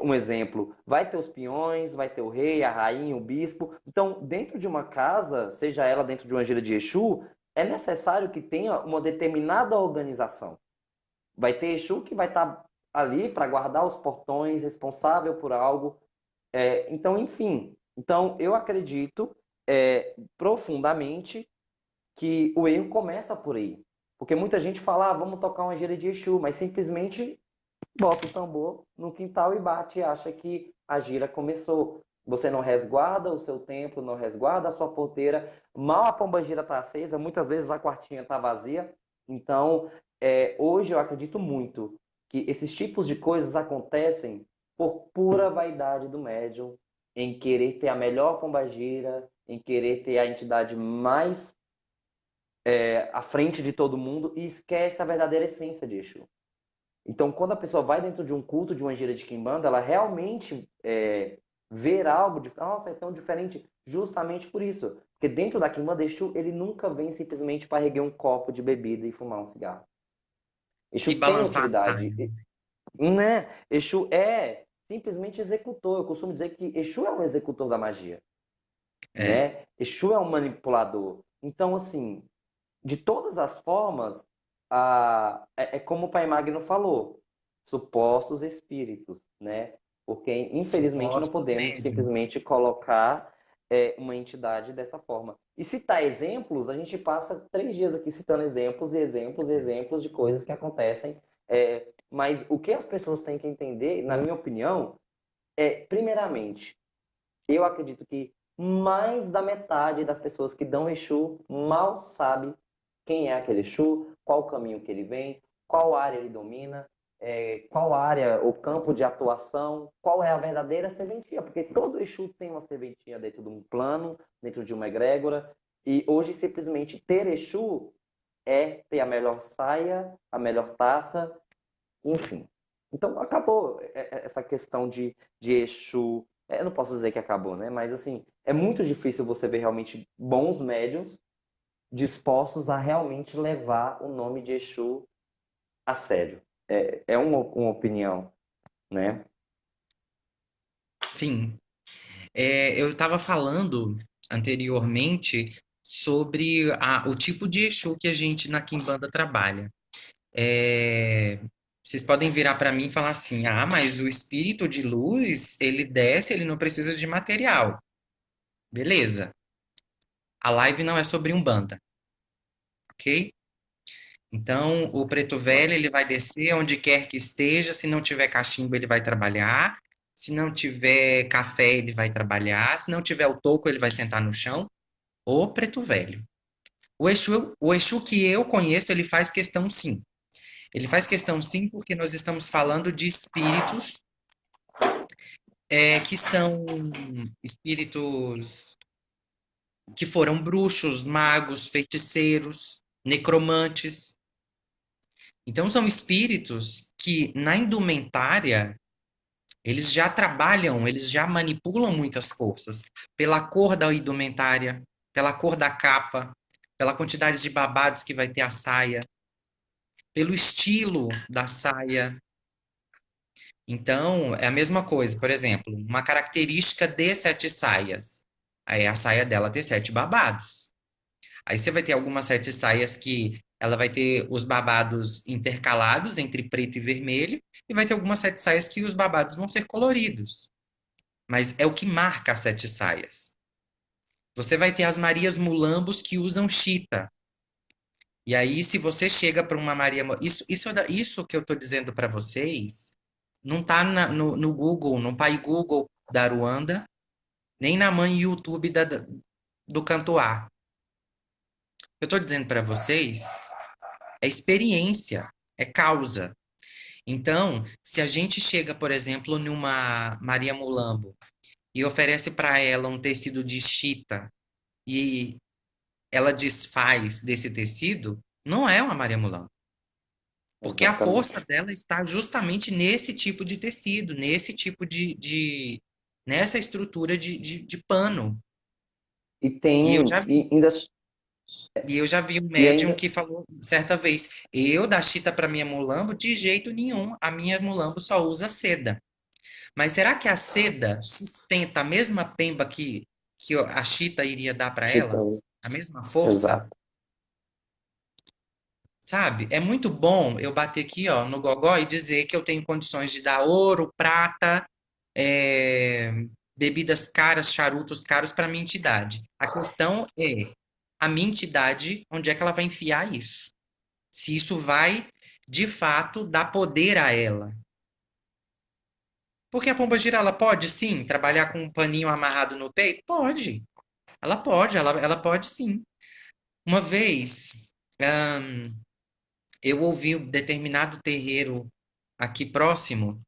Um exemplo, vai ter os peões, vai ter o rei, a rainha, o bispo. Então, dentro de uma casa, seja ela dentro de uma gira de Exu, é necessário que tenha uma determinada organização. Vai ter Exu que vai estar ali para guardar os portões, responsável por algo. Então, enfim. Então, eu acredito profundamente que o erro começa por aí. Porque muita gente fala, vamos tocar uma gira de Exu, mas simplesmente bota o tambor no quintal e bate e acha que a gira começou. Você não resguarda o seu templo, não resguarda a sua porteira. Mal a pomba gira está acesa, muitas vezes a quartinha está vazia. Então, hoje eu acredito muito que esses tipos de coisas acontecem por pura vaidade do médium, em querer ter a melhor pombagira, em querer ter a entidade mais à frente de todo mundo e esquece a verdadeira essência de Exu. Então, quando a pessoa vai dentro de um culto, de uma gira de quimbanda, ela realmente vê algo de, nossa, é tão diferente, justamente por isso. Porque dentro da quimbanda, Exu, ele nunca vem simplesmente para erguer um copo de bebida e fumar um cigarro. Exu E tem balançar a utilidade, saia. né? Exu é simplesmente executor. Eu costumo dizer que Exu é um executor da magia, É, né? Exu é um manipulador. Então, assim, de todas as formas, é como o Pai Magno falou, supostos espíritos, né? Porque, infelizmente, não suposto podemos médium. simplesmente colocar uma entidade dessa forma. E citar exemplos, a gente passa 3 dias aqui citando exemplos e exemplos e exemplos de coisas que acontecem. Mas o que as pessoas têm que entender, na minha opinião, primeiramente, eu acredito que mais da metade das pessoas que dão Exu mal sabe quem é aquele Exu, qual o caminho que ele vem, qual área ele domina, qual área, o campo de atuação, qual é a verdadeira serventia, porque todo Exu tem uma serventia dentro de um plano, dentro de uma egrégora, e hoje simplesmente ter Exu é ter a melhor saia, a melhor taça, enfim. Então acabou essa questão de Exu. Eu não posso dizer que acabou, né? Mas assim, é muito difícil você ver realmente bons médiums dispostos a realmente levar o nome de Exu a sério. É uma opinião, né? Sim. Eu estava falando anteriormente sobre o tipo de Exu que a gente na Quimbanda trabalha. É, Vocês podem virar para mim e falar assim: ah, mas o espírito de luz, ele desce, ele não precisa de material. Beleza. A live não é sobre Umbanda, ok? Então, o preto velho, ele vai descer onde quer que esteja. Se não tiver cachimbo, ele vai trabalhar. Se não tiver café, ele vai trabalhar. Se não tiver o toco, ele vai sentar no chão. O preto velho. O Exu que eu conheço, ele faz questão sim. Ele faz questão sim porque nós estamos falando de espíritos que são espíritos que foram bruxos, magos, feiticeiros, necromantes. Então, são espíritos que, na indumentária, eles já trabalham, eles já manipulam muitas forças pela cor da indumentária, pela cor da capa, pela quantidade de babados que vai ter a saia, pelo estilo da saia. Então, é a mesma coisa. Por exemplo, uma característica de sete saias. Aí a saia dela ter sete babados. Aí você vai ter algumas sete saias que ela vai ter os babados intercalados entre preto e vermelho, e vai ter algumas sete saias que os babados vão ser coloridos. Mas é o que marca as sete saias. Você vai ter as Marias Mulambos que usam chita. E aí, se você chega para uma Isso que eu estou dizendo para vocês não está no Google, no pai Google da Ruanda, nem na mãe YouTube do Cantoá. Eu estou dizendo para vocês é experiência, é causa. Então, se a gente chega, por exemplo, numa Maria Mulambo e oferece para ela um tecido de chita e ela desfaz desse tecido, não é uma Maria Mulambo. Porque a força Exatamente. dela está justamente nesse tipo de tecido, nesse tipo nessa estrutura de pano. E E eu tem, já vi, e eu já vi um e médium ainda, que falou certa vez, eu dar chita para minha mulambo, de jeito nenhum, a minha mulambo só usa seda. Mas será que a seda sustenta a mesma pemba que a chita iria dar para ela? Chitão, A mesma força? exato. Sabe? É muito bom eu bater aqui, ó, no gogó e dizer que eu tenho condições de dar ouro, prata, é, bebidas caras, charutos caros para minha entidade. A questão é a minha entidade, onde é que ela vai enfiar isso? Se isso vai, de fato, dar poder a ela. Porque a pomba-gira, ela pode sim trabalhar com um paninho amarrado no peito? Pode. Ela pode sim. Uma vez, eu ouvi um determinado terreiro aqui próximo,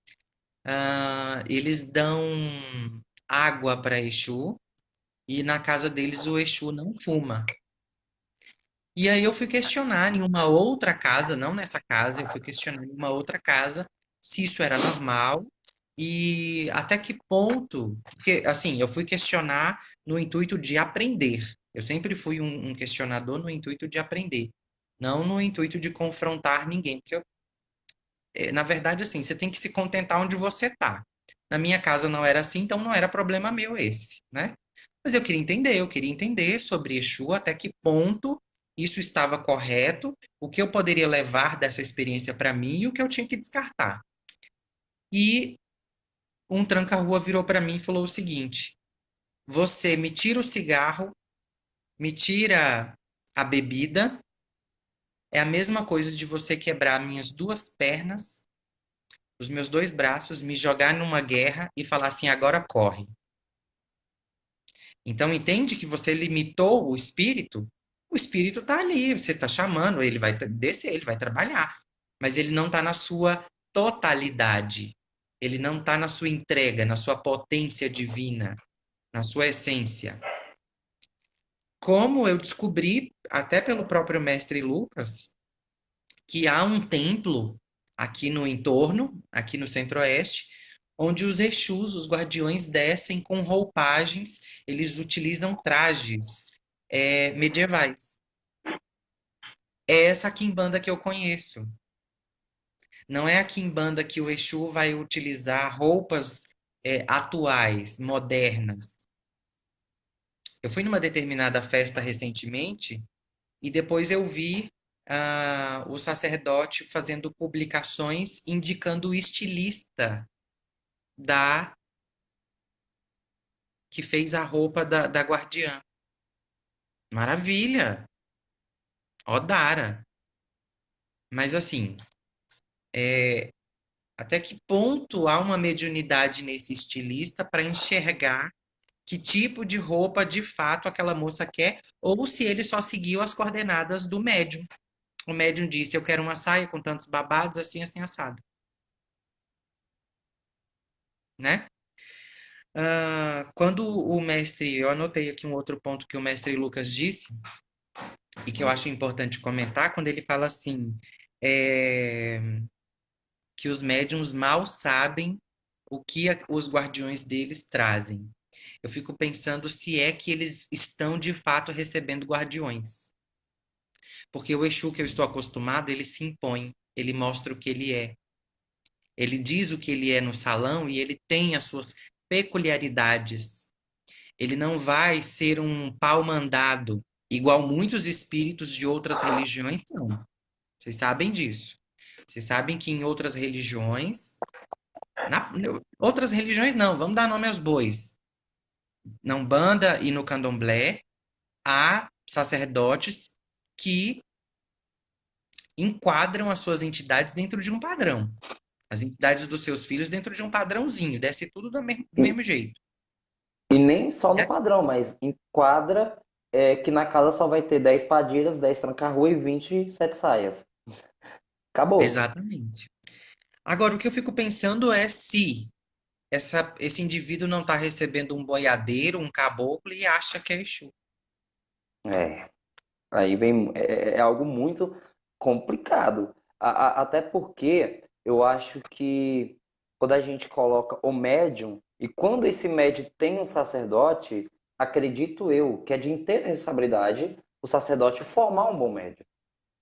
eles dão água para Exu e na casa deles o Exu não fuma. E aí eu fui questionar em uma outra casa, não nessa casa, eu fui questionar em uma outra casa se isso era normal e até que ponto, porque assim, eu fui questionar no intuito de aprender. Eu sempre fui um questionador no intuito de aprender, não no intuito de confrontar ninguém, porque na verdade assim, você tem que se contentar onde você está. Na minha casa não era assim, então não era problema meu esse, né? Mas eu queria entender sobre Exu, até que ponto isso estava correto, o que eu poderia levar dessa experiência para mim e o que eu tinha que descartar. E um tranca-rua virou para mim e falou o seguinte: você me tira o cigarro, me tira a bebida, é a mesma coisa de você quebrar minhas duas pernas, os meus dois braços, me jogar numa guerra e falar assim: agora corre. Então, entende que você limitou o espírito tá ali, você tá chamando, ele vai descer, ele vai trabalhar, mas ele não tá na sua totalidade, ele não tá na sua entrega, na sua potência divina, na sua essência. Como eu descobri, até pelo próprio mestre Lucas, que há um templo aqui no entorno, aqui no Centro-Oeste, onde os Exus, os guardiões, descem com roupagens, eles utilizam trajes medievais. É essa quimbanda que eu conheço. Não é a quimbanda que o Exu vai utilizar roupas atuais, modernas. Eu fui numa determinada festa recentemente e depois eu vi o sacerdote fazendo publicações indicando o estilista da que fez a roupa da guardiã. Maravilha! Odara. Mas assim, até que ponto há uma mediunidade nesse estilista para enxergar que tipo de roupa de fato aquela moça quer, ou se ele só seguiu as coordenadas do médium. O médium disse: Eu quero uma saia com tantos babados, assim, assim, assado. Né? Quando o mestre, eu anotei aqui um outro ponto que o mestre Lucas disse, e que eu acho importante comentar, quando ele fala assim, é, que os médiums mal sabem o que os guardiões deles trazem. Eu fico pensando se é que eles estão de fato recebendo guardiões. Porque o Exu que eu estou acostumado, ele se impõe, ele mostra o que ele é. Ele diz o que ele é no salão e ele tem as suas peculiaridades. Ele não vai ser um pau mandado, igual muitos espíritos de outras religiões são. Vocês sabem disso. Vocês sabem que em outras religiões, na, outras religiões não, vamos dar nome aos bois. Na Umbanda e no Candomblé, há sacerdotes que enquadram as suas entidades dentro de um padrão. As entidades dos seus filhos dentro de um padrãozinho, desce tudo do E, mesmo jeito. e nem só no Né? padrão, mas enquadra que na casa só vai ter 10 padilhas, 10 tranca-rua e 27 saias. Acabou. Exatamente. Agora, o que eu fico pensando é se esse indivíduo não está recebendo um boiadeiro, um caboclo e acha que é Exu. É. Aí vem, é algo muito complicado. Até porque eu acho que quando a gente coloca o médium, e quando esse médium tem um sacerdote, acredito eu que é de inteira responsabilidade o sacerdote formar um bom médium,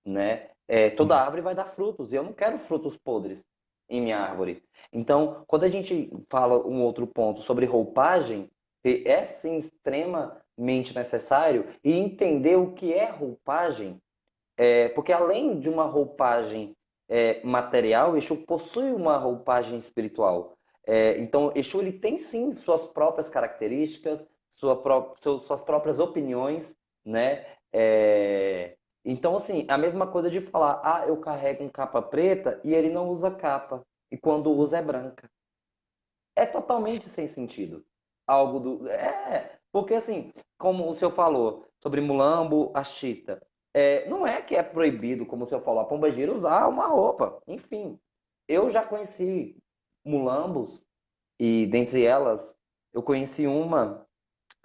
né? Toda Sim. árvore vai dar frutos, e eu não quero frutos podres em minha árvore. Então, quando a gente fala um outro ponto sobre roupagem, que é sim extremamente necessário, e entender o que é roupagem, porque além de uma roupagem material, Exu possui uma roupagem espiritual. Então, Exu ele tem sim suas próprias características, suas próprias opiniões, né? Então, assim, a mesma coisa de falar, eu carrego um capa preta e ele não usa capa, e quando usa é branca. É totalmente sem sentido. Algo do. Porque assim, como o senhor falou sobre Mulambo, a Chita, não é que é proibido, como o senhor falou, a Pombagira usar uma roupa. Enfim, eu já conheci Mulambos, e dentre elas, eu conheci uma,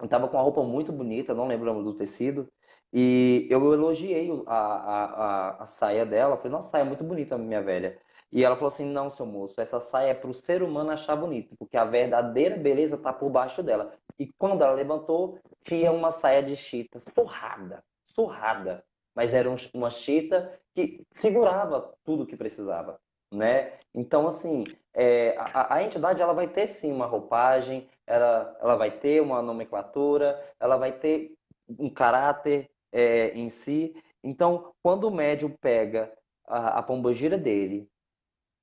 eu tava com uma roupa muito bonita, não lembro o nome do tecido, e eu elogiei a saia dela. Falei, nossa, saia é muito bonita, minha velha. E ela falou assim: não, seu moço, essa saia é para o ser humano achar bonito, porque a verdadeira beleza tá por baixo dela. E quando ela levantou, tinha uma saia de chita, surrada, surrada. Mas era uma chita que segurava tudo que precisava, né? Então, assim, a entidade ela vai ter sim uma roupagem, ela vai ter uma nomenclatura, ela vai ter um caráter em si. Então, quando o médium pega a pombogira dele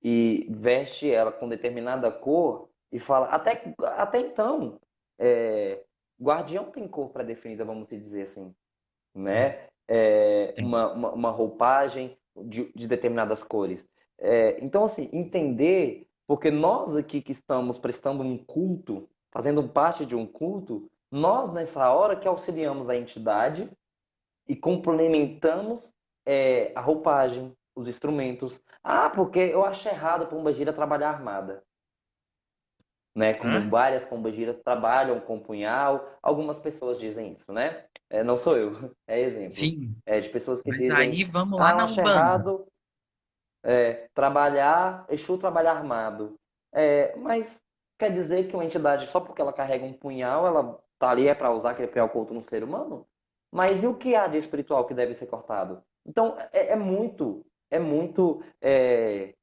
e veste ela com determinada cor e fala, até então, guardião tem cor pré-definida, vamos dizer assim, Tem, né? tem. Uma roupagem de determinadas cores. Então, assim, entender, porque nós aqui que estamos prestando um culto, fazendo parte de um culto, Nós, nessa hora, que auxiliamos a entidade e complementamos a roupagem, os instrumentos. Ah, porque eu acho errado a pombagira trabalhar armada. Né? Como Hã? várias pombagiras trabalham com punhal, algumas pessoas dizem isso, né? Não sou eu, é exemplo. Sim. De pessoas que Mas dizem, aí vamos lá ah, eu na acho Umbanda. errado trabalhar, Exu trabalhar armado. Mas quer dizer que uma entidade, só porque ela carrega um punhal, ela tá ali para usar aquele punhal contra um ser humano? Mas e o que há de espiritual que deve ser cortado? Então,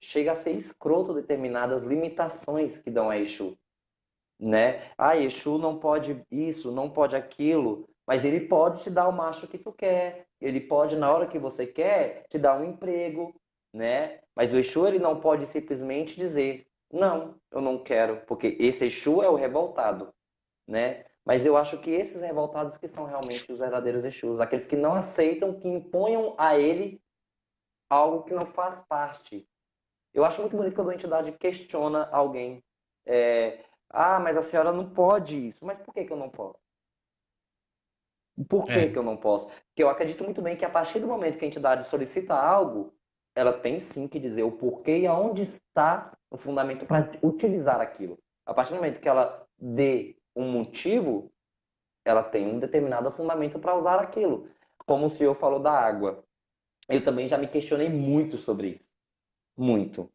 chega a ser escroto determinadas limitações que dão a Exu, né? Ah, Exu não pode isso, não pode aquilo, mas ele pode te dar o macho que tu quer. Ele pode, na hora que você quer, te dar um emprego, né? Mas o Exu, ele não pode simplesmente dizer, não, eu não quero, porque esse Exu é o revoltado, né? Mas eu acho que esses revoltados que são realmente os verdadeiros Exus, aqueles que não aceitam que imponham a ele algo que não faz parte. Eu acho muito bonito quando a entidade questiona alguém. Mas a senhora não pode isso. Mas por que que eu não posso? Por que É, que eu não posso? Porque eu acredito muito bem que a partir do momento que a entidade solicita algo, ela tem sim que dizer o porquê e aonde está o fundamento para utilizar aquilo. A partir do momento que ela dê um motivo, ela tem um determinado fundamento para usar aquilo. Como o senhor falou da água. Eu também já me questionei muito sobre isso. Muito.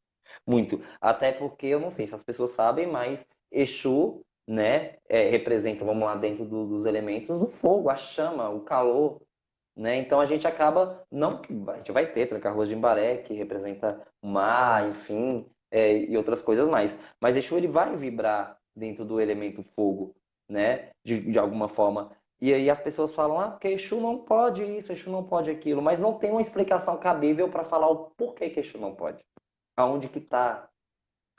Muito. Até porque, eu não sei se as pessoas sabem, mas Exu, né, representa, vamos lá, dentro dos elementos, o fogo, a chama, o calor, né? Então a gente acaba, não que a gente vai ter Tranca-Rua de Imbaré, que representa o mar, enfim, e outras coisas mais. Mas Exu, ele vai vibrar dentro do elemento fogo, né? De alguma forma. E aí as pessoas falam, ah, porque Exu não pode isso, Exu não pode aquilo, mas não tem uma explicação cabível para falar o porquê que Exu não pode. Aonde que está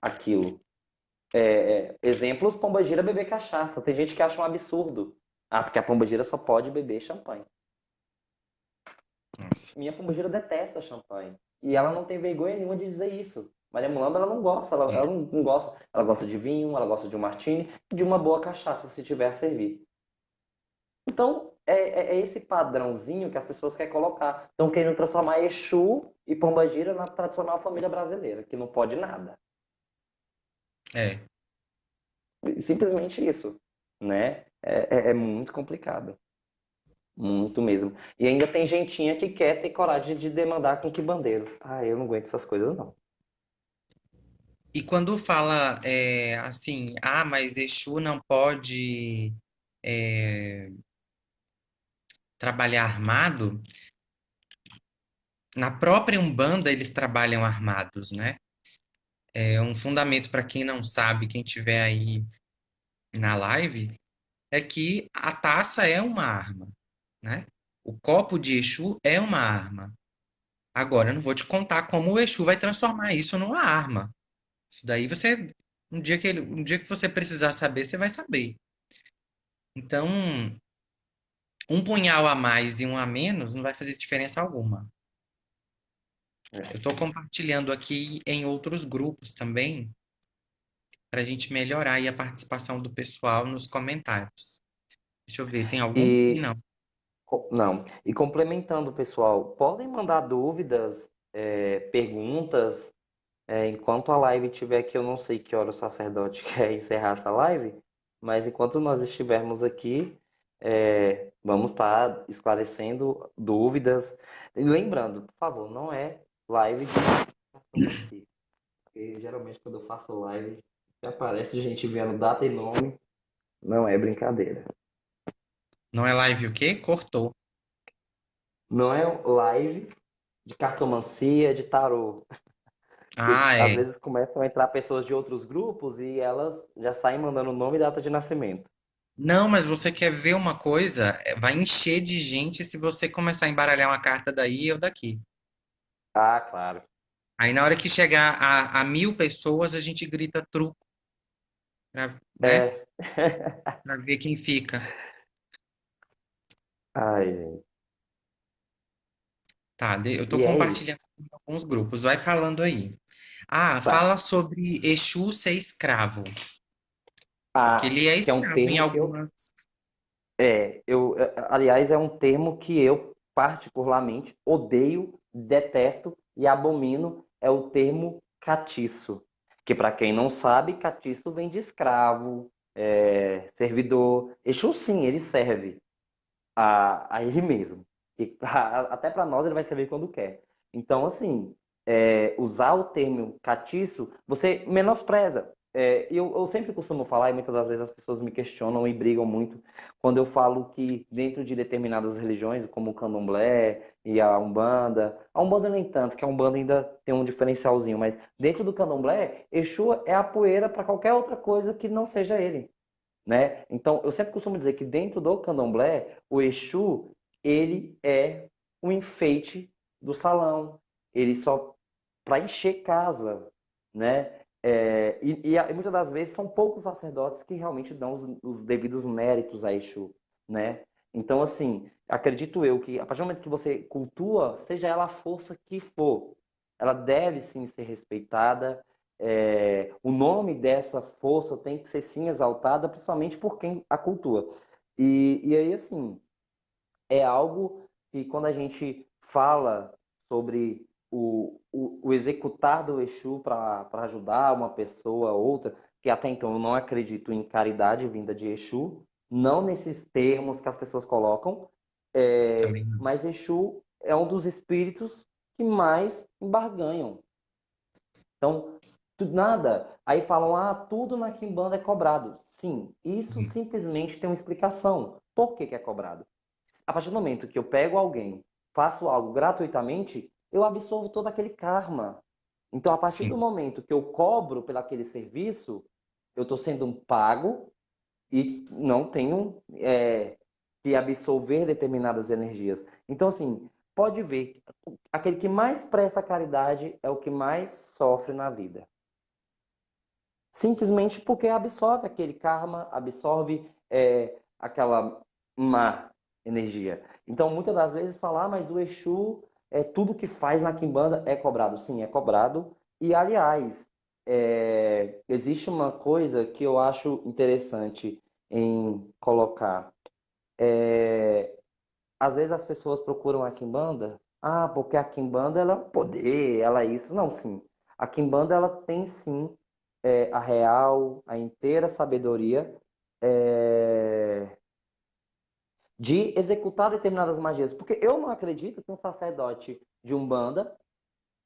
aquilo? Exemplos, pombagira beber cachaça. Tem gente que acha um absurdo. Ah, porque a pombagira só pode beber champanhe. nossa. Minha pombagira detesta champanhe. E ela não tem vergonha nenhuma de dizer isso. Maria Mulamba, ela não gosta. Ela É. não gosta. Ela gosta de vinho, ela gosta de um martini e de uma boa cachaça, se tiver a servir. Então, é esse padrãozinho que as pessoas querem colocar. Estão querendo transformar Exu e pombagira na tradicional família brasileira, que não pode nada. É. Simplesmente isso, né? É muito complicado. Muito mesmo. E ainda tem gentinha que quer ter coragem de demandar com que bandeiro. Ah, eu não aguento essas coisas, não. E quando fala assim, ah, mas Exu não pode é, trabalhar armado, na própria Umbanda eles trabalham armados, né? É um fundamento para quem não sabe, quem tiver aí na live, é que a taça é uma arma, né? O copo de Exu é uma arma. Agora, eu não vou te contar como o Exu vai transformar isso numa arma. Isso daí você, um dia que você precisar saber, você vai saber. Então, um punhal a mais e um a menos não vai fazer diferença alguma. Eu É. estou compartilhando aqui em outros grupos também, para a gente melhorar aí a participação do pessoal nos comentários. Deixa eu ver, tem algum? E Não. não. E complementando, pessoal, podem mandar dúvidas, perguntas, enquanto a live estiver aqui. Eu não sei que hora o sacerdote quer encerrar essa live, mas enquanto nós estivermos aqui, vamos estar esclarecendo dúvidas. E lembrando, por favor, não é live de cartomancia. Porque geralmente quando eu faço live, aparece gente vendo data e nome. Não é brincadeira. Não é live o quê? Cortou. Não é live de cartomancia, de tarô. Que Ah, às é. vezes começam a entrar pessoas de outros grupos e elas já saem mandando nome e data de nascimento. Não, mas você quer ver uma coisa? Vai encher de gente se você começar a embaralhar uma carta daí ou daqui. Ah, claro. Aí na hora que chegar a 1.000 pessoas, a gente grita truco, né? É. Pra ver quem fica. Ai, gente. Tá, eu tô E é isso. compartilhando com alguns grupos. Vai falando aí. Ah, Tá. fala sobre Exu ser escravo. Porque Ah, ele é que é um escravo em termo que eu. algumas. Aliás, é um termo que eu particularmente odeio, detesto e abomino, é o termo catiço. Que para quem não sabe, catiço vem de escravo, servidor. Exu sim, ele serve a ele mesmo. E, até para nós ele vai servir quando quer. Então, assim, usar o termo catiço, você menospreza. Eu sempre costumo falar, e muitas das vezes as pessoas me questionam e brigam muito, quando eu falo que dentro de determinadas religiões, como o candomblé e a Umbanda nem tanto, que a Umbanda ainda tem um diferencialzinho, mas dentro do candomblé, Exu é a poeira para qualquer outra coisa que não seja ele, né? Então, eu sempre costumo dizer que dentro do candomblé, o Exu, ele é um enfeite do salão. Ele só para encher casa, né? E muitas das vezes são poucos sacerdotes que realmente dão os devidos méritos a Exu, né? Então, assim, acredito eu que a partir do momento que você cultua, seja ela a força que for, ela deve sim ser respeitada. O nome dessa força tem que ser sim exaltada, principalmente por quem a cultua. E aí, assim, é algo que quando a gente fala sobre o executar do Exu para ajudar uma pessoa, outra, que até então eu não acredito em caridade vinda de Exu, não nesses termos que as pessoas colocam, Também não. mas Exu é um dos espíritos que mais embarganham. Então, nada. Aí falam, tudo na Kimbanda é cobrado. Sim, isso Sim, simplesmente tem uma explicação. Por que que é cobrado? A partir do momento que eu pego alguém, faço algo gratuitamente, eu absorvo todo aquele karma. Então, a partir do sim, momento que eu cobro pelo aquele serviço, eu estou sendo um pago e não tenho que absorver determinadas energias. Então, assim, pode ver, aquele que mais presta caridade é o que mais sofre na vida. Simplesmente porque absorve aquele karma, absorve aquela má energia. Então, muitas das vezes falar, mas o Exu, tudo que faz na Quimbanda é cobrado. Sim, é cobrado. E, aliás, existe uma coisa que eu acho interessante em colocar. É, Às vezes as pessoas procuram a Quimbanda, porque a Quimbanda ela é um poder, ela é isso. Não, sim. A Quimbanda ela tem sim a real, a inteira sabedoria é, de executar determinadas magias. Porque eu não acredito que um sacerdote de Umbanda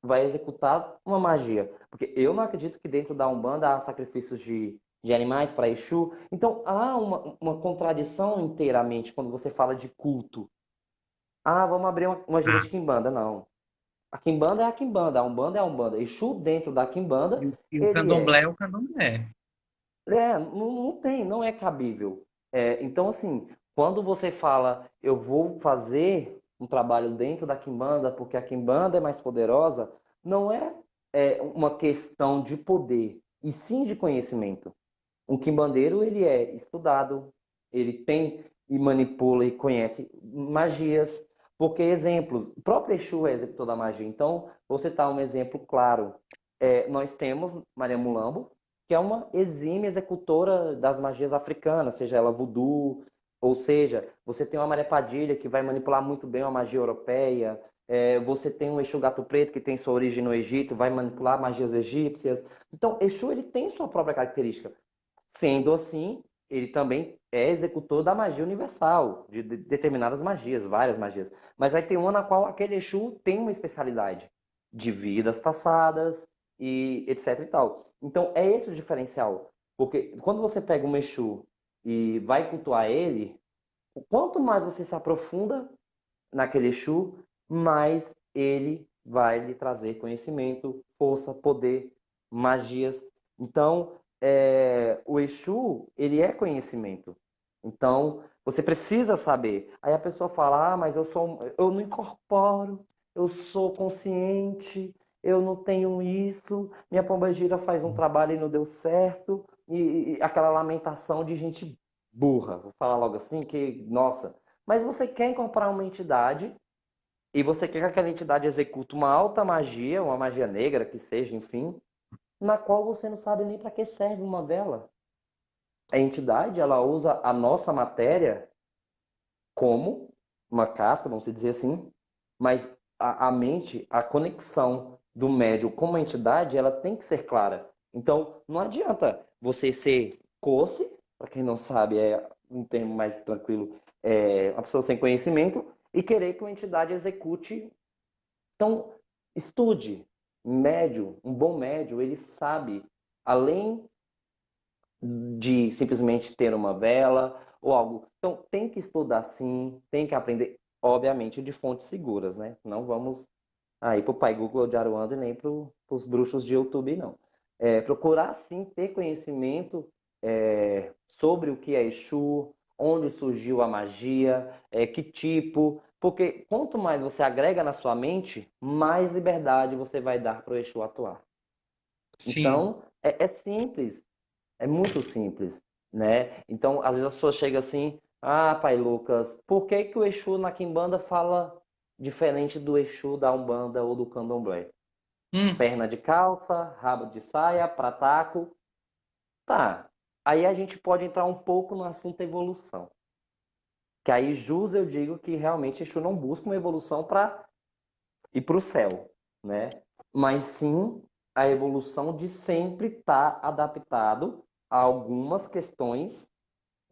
vai executar uma magia. Porque eu não acredito que dentro da Umbanda há sacrifícios de animais para Exu. Então há uma contradição inteiramente quando você fala de culto. Vamos abrir uma gira de tá. Quimbanda. Não. A Quimbanda é a Quimbanda, a Umbanda é a Umbanda. Exu dentro da Quimbanda, E o ele candomblé é. é o candomblé. Não tem, não é cabível. Então, assim, quando você fala, eu vou fazer um trabalho dentro da Quimbanda porque a Quimbanda é mais poderosa, não uma questão de poder, e sim de conhecimento. Um quimbandeiro, ele é estudado, ele tem e manipula e conhece magias, porque exemplos, o próprio Exu é executor da magia. Então, vou citar um exemplo claro. Nós temos Maria Mulambo, que é uma exímia executora das magias africanas, seja ela voodoo, ou seja, você tem uma Maria Padilha que vai manipular muito bem uma magia europeia, você tem um Exu Gato Preto que tem sua origem no Egito, vai manipular magias egípcias. Então, Exu ele tem sua própria característica. Sendo assim, ele também é executor da magia universal, de determinadas magias, várias magias. Mas vai ter uma na qual aquele Exu tem uma especialidade de vidas passadas e etc e tal. Então, é esse o diferencial. Porque quando você pega um Exu e vai cultuar ele, quanto mais você se aprofunda naquele Exu, mais ele vai lhe trazer conhecimento, força, poder, magias. Então, o Exu, ele é conhecimento. Então, você precisa saber. Aí a pessoa fala, mas eu não incorporo, eu sou consciente, eu não tenho isso, minha pombagira faz um trabalho e não deu certo, e aquela lamentação de gente burra, vou falar logo assim, que, nossa, mas você quer incorporar uma entidade e você quer que aquela entidade execute uma alta magia, uma magia negra que seja, enfim, na qual você não sabe nem para que serve uma vela. A entidade, ela usa a nossa matéria como uma casca, vamos dizer assim, mas a mente, a conexão do médium com uma entidade, ela tem que ser clara. Então, não adianta você ser coce, para quem não sabe, é um termo mais tranquilo, é uma pessoa sem conhecimento, e querer que uma entidade execute. Então, estude. Médio, um bom médio, ele sabe, além de simplesmente ter uma vela ou algo. Então, tem que estudar sim, tem que aprender, obviamente, de fontes seguras, né? Não vamos aí para o pai Google de Aruanda e nem para os bruxos de YouTube, não. Procurar sim ter conhecimento sobre o que é Exu, onde surgiu a magia, que tipo, porque quanto mais você agrega na sua mente, mais liberdade você vai dar para o Exu atuar. Sim. Então, é simples, é muito simples, né? Então, às vezes a pessoa chega assim, ah, pai Lucas, por que que o Exu na Quimbanda fala diferente do Exu da Umbanda ou do Candomblé? Hum, Perna de calça, rabo de saia, prataco. Tá. Aí a gente pode entrar um pouco no assunto evolução. Que aí, jus, eu digo que realmente Exu não busca uma evolução para ir para o céu, né? Mas sim a evolução de sempre estar adaptado a algumas questões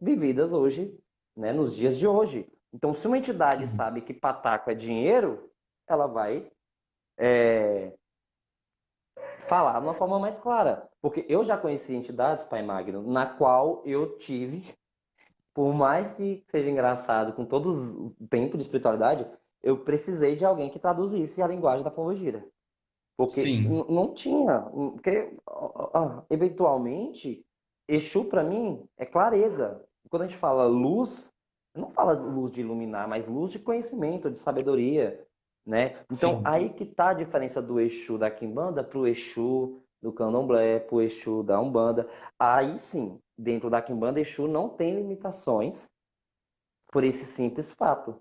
vividas hoje, né, nos dias de hoje. Então, se uma entidade sim. sabe que pataco é dinheiro, ela vai falar de uma forma mais clara. Porque eu já conheci entidades, Pai Magno, na qual eu tive, por mais que seja engraçado, com todo o tempo de espiritualidade, eu precisei de alguém que traduzisse a linguagem da pombogira. Porque Sim. não tinha. Porque, eventualmente, Exu, para mim, é clareza. Quando a gente fala luz, não fala luz de iluminar, mas luz de conhecimento, de sabedoria, né? Então, Sim. aí que tá a diferença do Exu da Quimbanda pro Exu do Candomblé, pro Exu da Umbanda. Aí sim, dentro da Quimbanda, Exu não tem limitações por esse simples fato.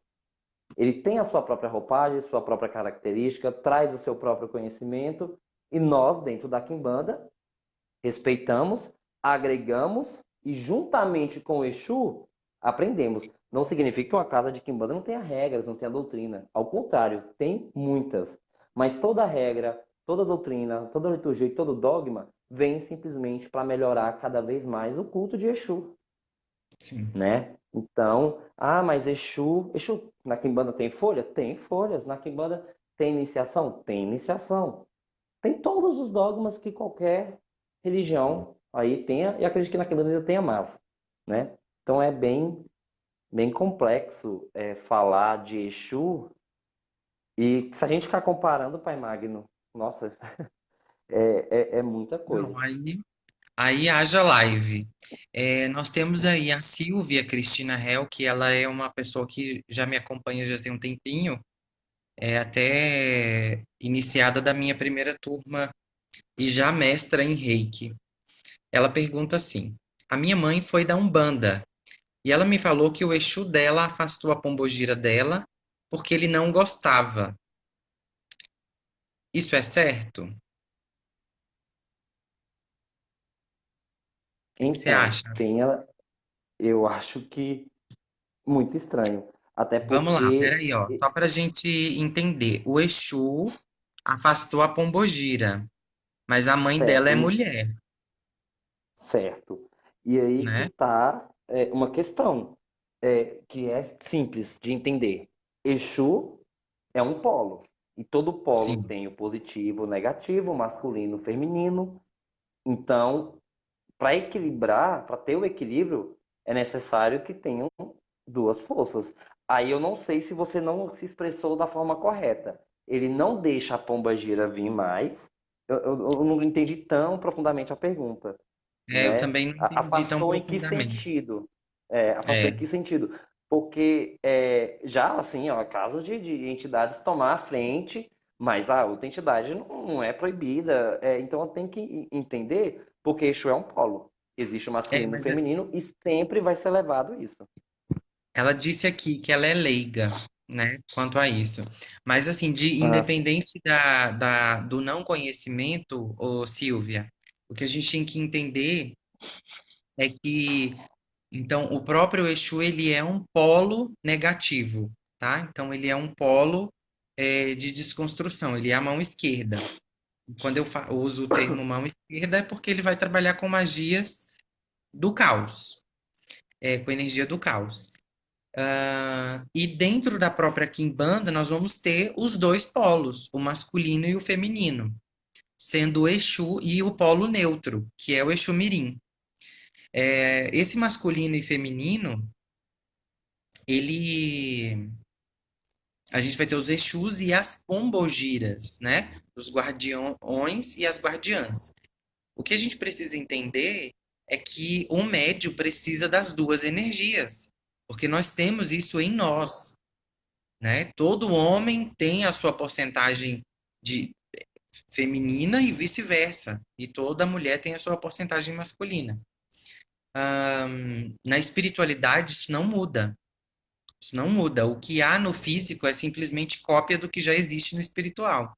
Ele tem a sua própria roupagem, sua própria característica, traz o seu próprio conhecimento, e nós, dentro da Quimbanda, respeitamos, agregamos e, juntamente com o Exu, aprendemos. Não significa que uma casa de Quimbanda não tenha regras, não tenha doutrina. Ao contrário, tem muitas. Mas toda regra, toda doutrina, toda liturgia e todo dogma vem simplesmente para melhorar cada vez mais o culto de Exu, Sim. né? Então, mas Exu na Quimbanda tem folha? Tem folhas. Na Quimbanda tem iniciação? Tem iniciação. Tem todos os dogmas que qualquer religião aí tenha, e acredito que na Quimbanda ainda tenha mais, né? Então é bem complexo falar de Exu, e se a gente ficar comparando, Pai Magno, nossa, é muita Não, coisa. aí haja live. Nós temos aí a Silvia Cristina Hell, que ela é uma pessoa que já me acompanha já tem um tempinho, é até iniciada da minha primeira turma e já mestra em Reiki. Ela pergunta assim: a minha mãe foi da Umbanda e ela me falou que o Exu dela afastou a pombogira dela porque ele não gostava. Isso é certo? O que que você Então, acha? eu acho que muito estranho. Até Vamos lá, porque, peraí, ó. Só para a gente entender. O Exu afastou a pombogira, mas a mãe dela é certo, mulher, certo. E aí que né? tá uma questão que é simples de entender. Exu é um polo. E todo polo Sim. tem o positivo, o negativo, o masculino, o feminino. Então, para equilibrar, para ter o equilíbrio, é necessário que tenham duas forças. Aí eu não sei se você não se expressou da forma correta. Ele não deixa a pomba gira vir mais. Eu não entendi tão profundamente a pergunta, Eu né? também não entendi tão Afastou em que profundamente. sentido? Afastou É, em que sentido? Porque já, assim, ó, casos de entidades tomar a frente, mas a outra entidade não é proibida. Então tem que entender, porque Exu é um polo. Existe o masculino e o mas feminino e sempre vai ser levado isso. ela disse aqui que ela é leiga, né, quanto a isso. Mas, assim, Ah, sim. independente do não conhecimento, ô Silvia, o que a gente tem que entender é que Então, o próprio Exu, ele é um polo negativo, tá? Então, ele é um polo de desconstrução, ele é a mão esquerda. Quando eu uso o termo mão esquerda, é porque ele vai trabalhar com magias do caos, com energia do caos. E dentro da própria Kimbanda, nós vamos ter os dois polos, o masculino e o feminino, sendo o Exu e o polo neutro, que é o Exu Mirim. Esse masculino e feminino, ele a gente vai ter os Exus e as pombogiras, né? Os guardiões e as guardiãs. O que a gente precisa entender é que o médio precisa das duas energias, porque nós temos isso em nós, né? Todo homem tem a sua porcentagem de feminina e vice-versa, e toda mulher tem a sua porcentagem masculina. Na espiritualidade, isso não muda. Isso não muda. O que há no físico é simplesmente cópia do que já existe no espiritual.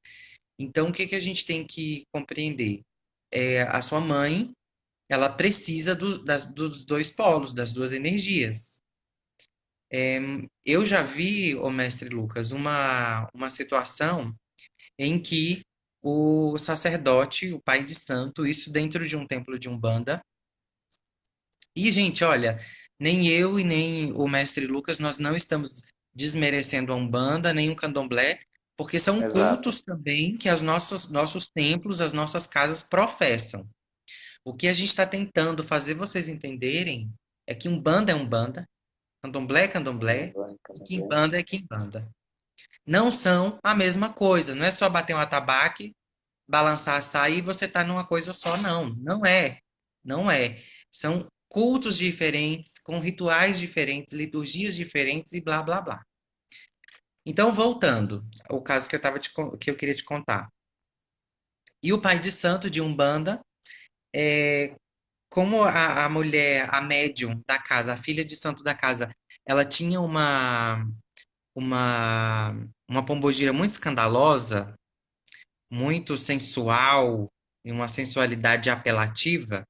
Então, o que que a gente tem que compreender? A sua mãe, ela precisa dos dois polos, das duas energias. Eu já vi, o mestre Lucas, uma situação em que o sacerdote, o pai de santo, isso dentro de um templo de Umbanda. E, gente, olha, nem eu e nem o mestre Lucas, nós não estamos desmerecendo a Umbanda, nem o Candomblé, porque são Exato. cultos também que nossos templos, as nossas casas professam. O que a gente está tentando fazer vocês entenderem é que Umbanda é Umbanda, Candomblé é Candomblé, e Quimbanda é Quimbanda. Não são a mesma coisa, não é só bater um atabaque, balançar, sair e você tá numa coisa só, não. Não é. Não é. São cultos diferentes, com rituais diferentes, liturgias diferentes e blá, blá, blá. Então, voltando ao caso que que eu queria te contar. E o pai de santo de Umbanda, é, como a mulher, a médium da casa, a filha de santo da casa, ela tinha uma, uma pombogira muito escandalosa, muito sensual, e uma sensualidade apelativa.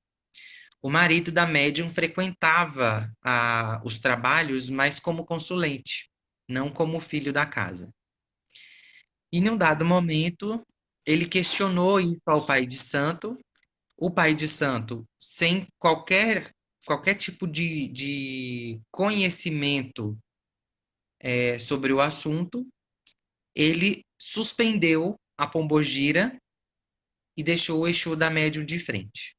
O marido da médium frequentava os trabalhos, mas como consulente, não como filho da casa. E num dado momento, ele questionou isso ao pai de santo. O pai de santo, sem qualquer tipo de conhecimento sobre o assunto, ele suspendeu a pombogira e deixou o Exu da médium de frente.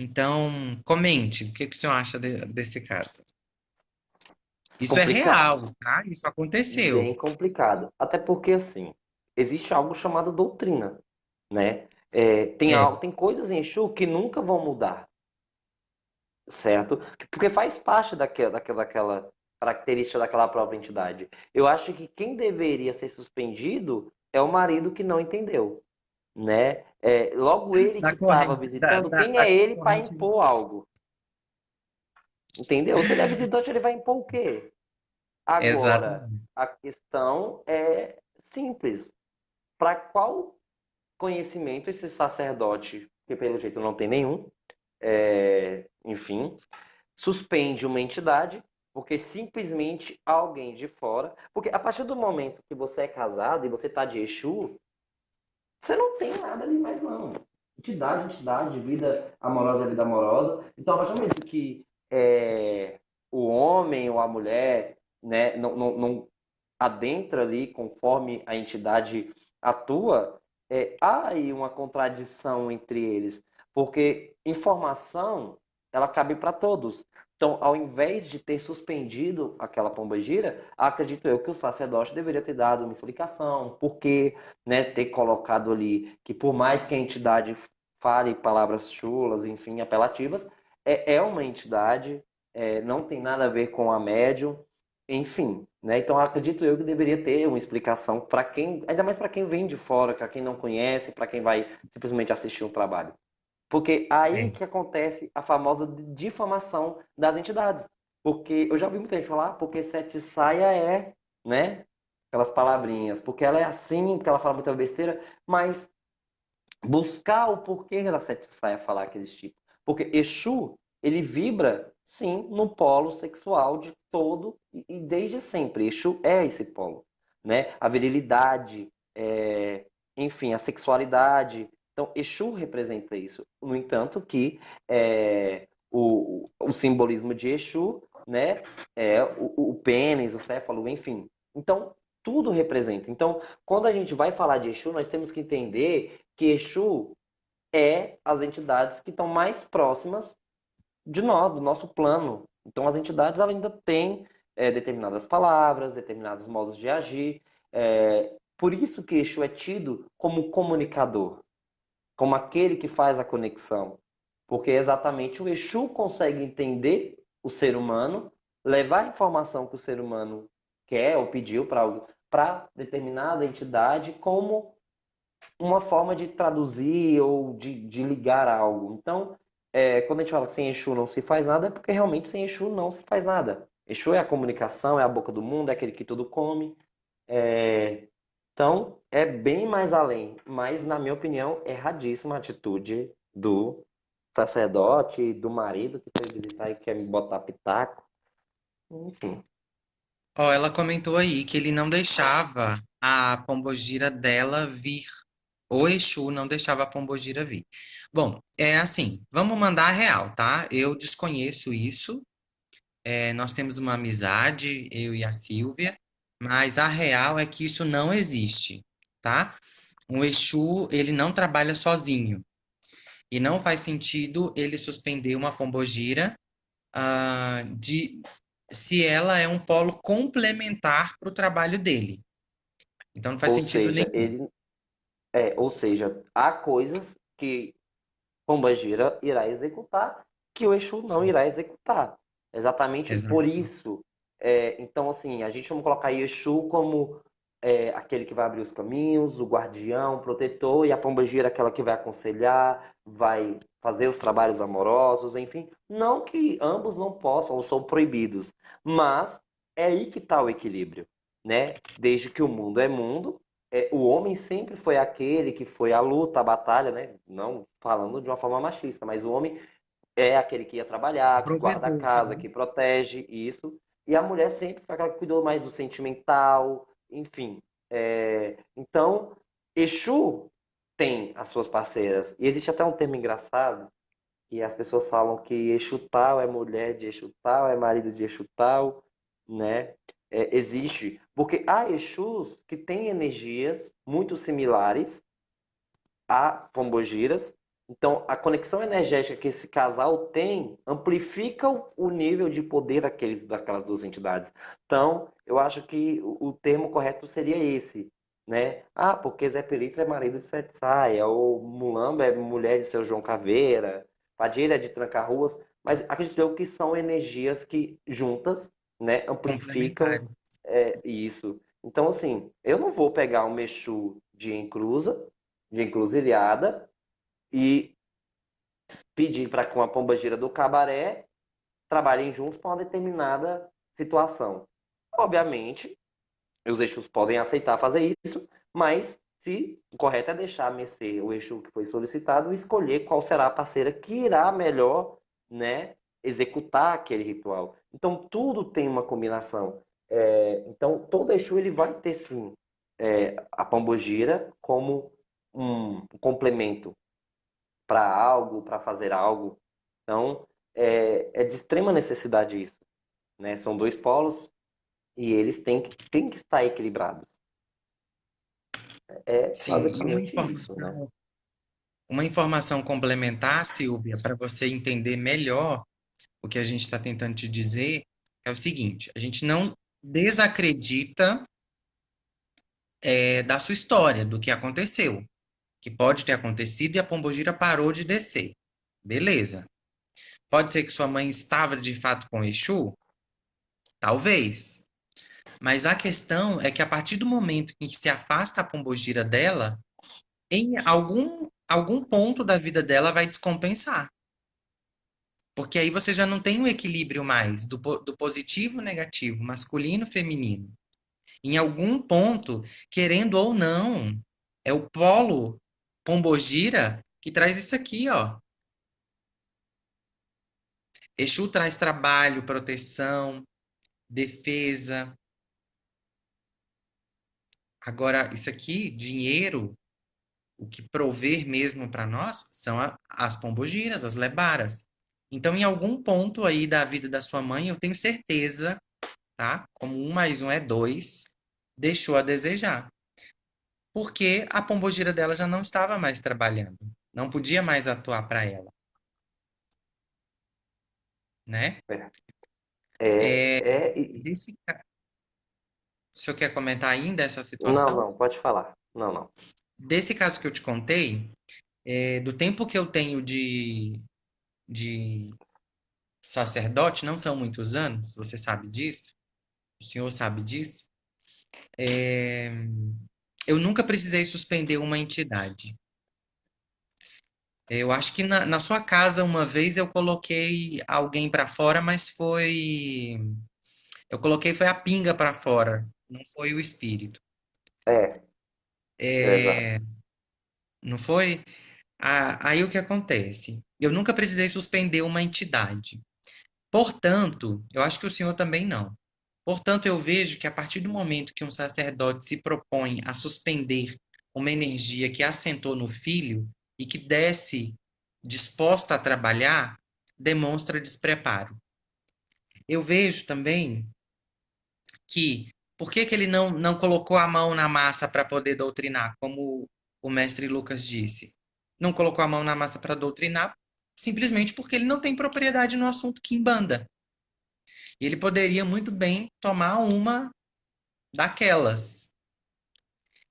Então, comente, o que que o senhor acha desse caso? Isso é Complicado, real, tá? Isso aconteceu. bem complicado. Até porque, assim, existe algo chamado doutrina, né? Tem É, algo, tem coisas em Exu que nunca vão mudar, certo? Porque faz parte daquela característica daquela própria entidade. Eu acho que quem deveria ser suspendido é o marido que não entendeu, né? Logo ele que da estava corrente, visitando, quem da é ele para corrente. impor algo? Entendeu? Se ele é visitante, ele vai impor o quê? Agora, Exatamente. a questão é simples. Para qual conhecimento esse sacerdote, que pelo jeito não tem nenhum, enfim, suspende uma entidade porque simplesmente alguém de fora. Porque a partir do momento que você é casado e você tá de Exu, você não tem nada ali mais, não. Entidade, vida amorosa é vida amorosa. Então, a partir do momento que o homem ou a mulher, né, não adentra ali conforme a entidade atua, há aí uma contradição entre eles, porque informação ela cabe para todos. Então, ao invés de ter suspendido aquela pombagira, acredito eu que o sacerdote deveria ter dado uma explicação, porque, né, ter colocado ali que por mais que a entidade fale palavras chulas, enfim, apelativas, é uma entidade, não tem nada a ver com a médium, enfim, né? Então acredito eu que deveria ter uma explicação para quem, ainda mais para quem vem de fora, para quem não conhece, para quem vai simplesmente assistir um trabalho. Porque aí É, que acontece a famosa difamação das entidades. Porque eu já ouvi muita gente falar, porque Sete Saia né? Aquelas palavrinhas, porque ela é assim, porque ela fala muita besteira, mas buscar o porquê da Sete Saia falar aqueles tipos. Porque Exu ele vibra, sim, no polo sexual de todo e desde sempre. Exu é esse polo, né? A virilidade, enfim, a sexualidade. Então, Exu representa isso. No entanto, que o simbolismo de Exu, né, é o pênis, o céfalo, enfim. Então, tudo representa. Então, quando a gente vai falar de Exu, nós temos que entender que Exu é as entidades que estão mais próximas de nós, do nosso plano. Então, as entidades elas ainda têm determinadas palavras, determinados modos de agir. Por isso que Exu é tido como comunicador, como aquele que faz a conexão. Porque exatamente o Exu consegue entender o ser humano, levar a informação que o ser humano quer ou pediu para determinada entidade como uma forma de traduzir ou de ligar algo. Então, quando a gente fala que sem Exu não se faz nada, é porque realmente sem Exu não se faz nada. Exu é a comunicação, é a boca do mundo, é aquele que tudo come. É, então, é bem mais além. Mas, na minha opinião, é erradíssima a atitude do sacerdote, do marido que foi visitar e quer me botar pitaco. Enfim. Ó, ela comentou aí que ele não deixava a pombogira dela vir. O Exu não deixava a pombogira vir. Bom, é assim, vamos mandar a real, tá? Eu desconheço isso. Nós temos uma amizade, eu e a Silvia, mas a real é que isso não existe, tá? O Exu, ele não trabalha sozinho. E não faz sentido ele suspender uma pombogira, de se ela é um polo complementar para o trabalho dele. Então não faz Ou sentido seja, nenhum. há coisas que Pombagira irá executar, que o Exu não Sim, irá executar. Exatamente por exato. isso. Então, assim, a gente vamos colocar aí Exu como aquele que vai abrir os caminhos, o guardião, o protetor, e a Pombagira aquela que vai aconselhar, vai fazer os trabalhos amorosos, enfim. Não que ambos não possam ou são proibidos, mas é aí que está o equilíbrio, né? Desde que o mundo é mundo, o homem sempre foi aquele que foi à luta, à batalha, né? Não falando de uma forma machista, mas o homem é aquele que ia trabalhar, que guarda a Provedor, casa, né? que protege isso. E a mulher sempre foi aquela que cuidou mais do sentimental, enfim. Então, Exu tem as suas parceiras. E existe até um termo engraçado, que as pessoas falam que Exu tal é mulher de Exu tal, é marido de Exu tal, né? Existe. Porque há Exus que têm energias muito similares a pombogiras. Então, a conexão energética que esse casal tem amplifica o nível de poder daquelas duas entidades. Então, eu acho que o termo correto seria esse, né? Ah, porque Zé Pelitra é marido de Sete Saia, ou Mulamba é mulher de seu João Caveira, Padilha é de Tranca-Ruas, mas acredito eu que são energias que juntas, né, amplificam Complementares. isso. Então, assim, eu não vou pegar um Exu de encruzilhada e pedir para com a pombagira do cabaré trabalhem juntos para uma determinada situação. Obviamente, os Exus podem aceitar fazer isso, mas se o correto é deixar a mercê o Exu que foi solicitado e escolher qual será a parceira que irá melhor, né, executar aquele ritual. Então, tudo tem uma combinação. Então, todo Exu ele vai ter, sim, a pombogira como um complemento para algo, para fazer algo. Então, é de extrema necessidade isso, né? São dois polos e eles têm que estar equilibrados. É Sim, e basicamente isso, né? uma informação complementar, Silvia, para você entender melhor o que a gente está tentando te dizer, é o seguinte: a gente não desacredita, da sua história, do que aconteceu, que pode ter acontecido e a pombogira parou de descer. Beleza. Pode ser que sua mãe estava de fato com Exu? Talvez. Mas a questão é que a partir do momento em que se afasta a pombogira dela, em algum ponto da vida dela vai descompensar. Porque aí você já não tem um equilíbrio mais do positivo e negativo, masculino e feminino. Em algum ponto, querendo ou não, é o polo pombogira que traz isso aqui, ó. Exu traz trabalho, proteção, defesa. Agora, isso aqui, dinheiro, o que prover mesmo para nós são as pombogiras, as lebaras. Então, em algum ponto aí da vida da sua mãe, eu tenho certeza, tá? Como um mais um é dois, deixou a desejar. Porque a pombogira dela já não estava mais trabalhando. Não podia mais atuar para ela, né? É, É, é, e- desse, o senhor quer comentar ainda essa não, situação? não, pode falar. Não, não. Desse caso que eu te contei, do tempo que eu tenho de sacerdote, não são muitos anos, você sabe disso? O senhor sabe disso? É, eu nunca precisei suspender uma entidade. Eu acho que na sua casa, uma vez, eu coloquei alguém para fora, mas foi. Eu coloquei foi a pinga para fora, não foi o espírito. É, exato. É, não foi? Aí o que acontece? Eu nunca precisei suspender uma entidade. Portanto, eu acho que o senhor também não. Portanto, eu vejo que a partir do momento que um sacerdote se propõe a suspender uma energia que assentou no filho e que desce disposta a trabalhar, demonstra despreparo. Eu vejo também que por que que ele não colocou a mão na massa para poder doutrinar, como o mestre Lucas disse? Não colocou a mão na massa para doutrinar simplesmente porque ele não tem propriedade no assunto Kimbanda. E ele poderia muito bem tomar uma daquelas.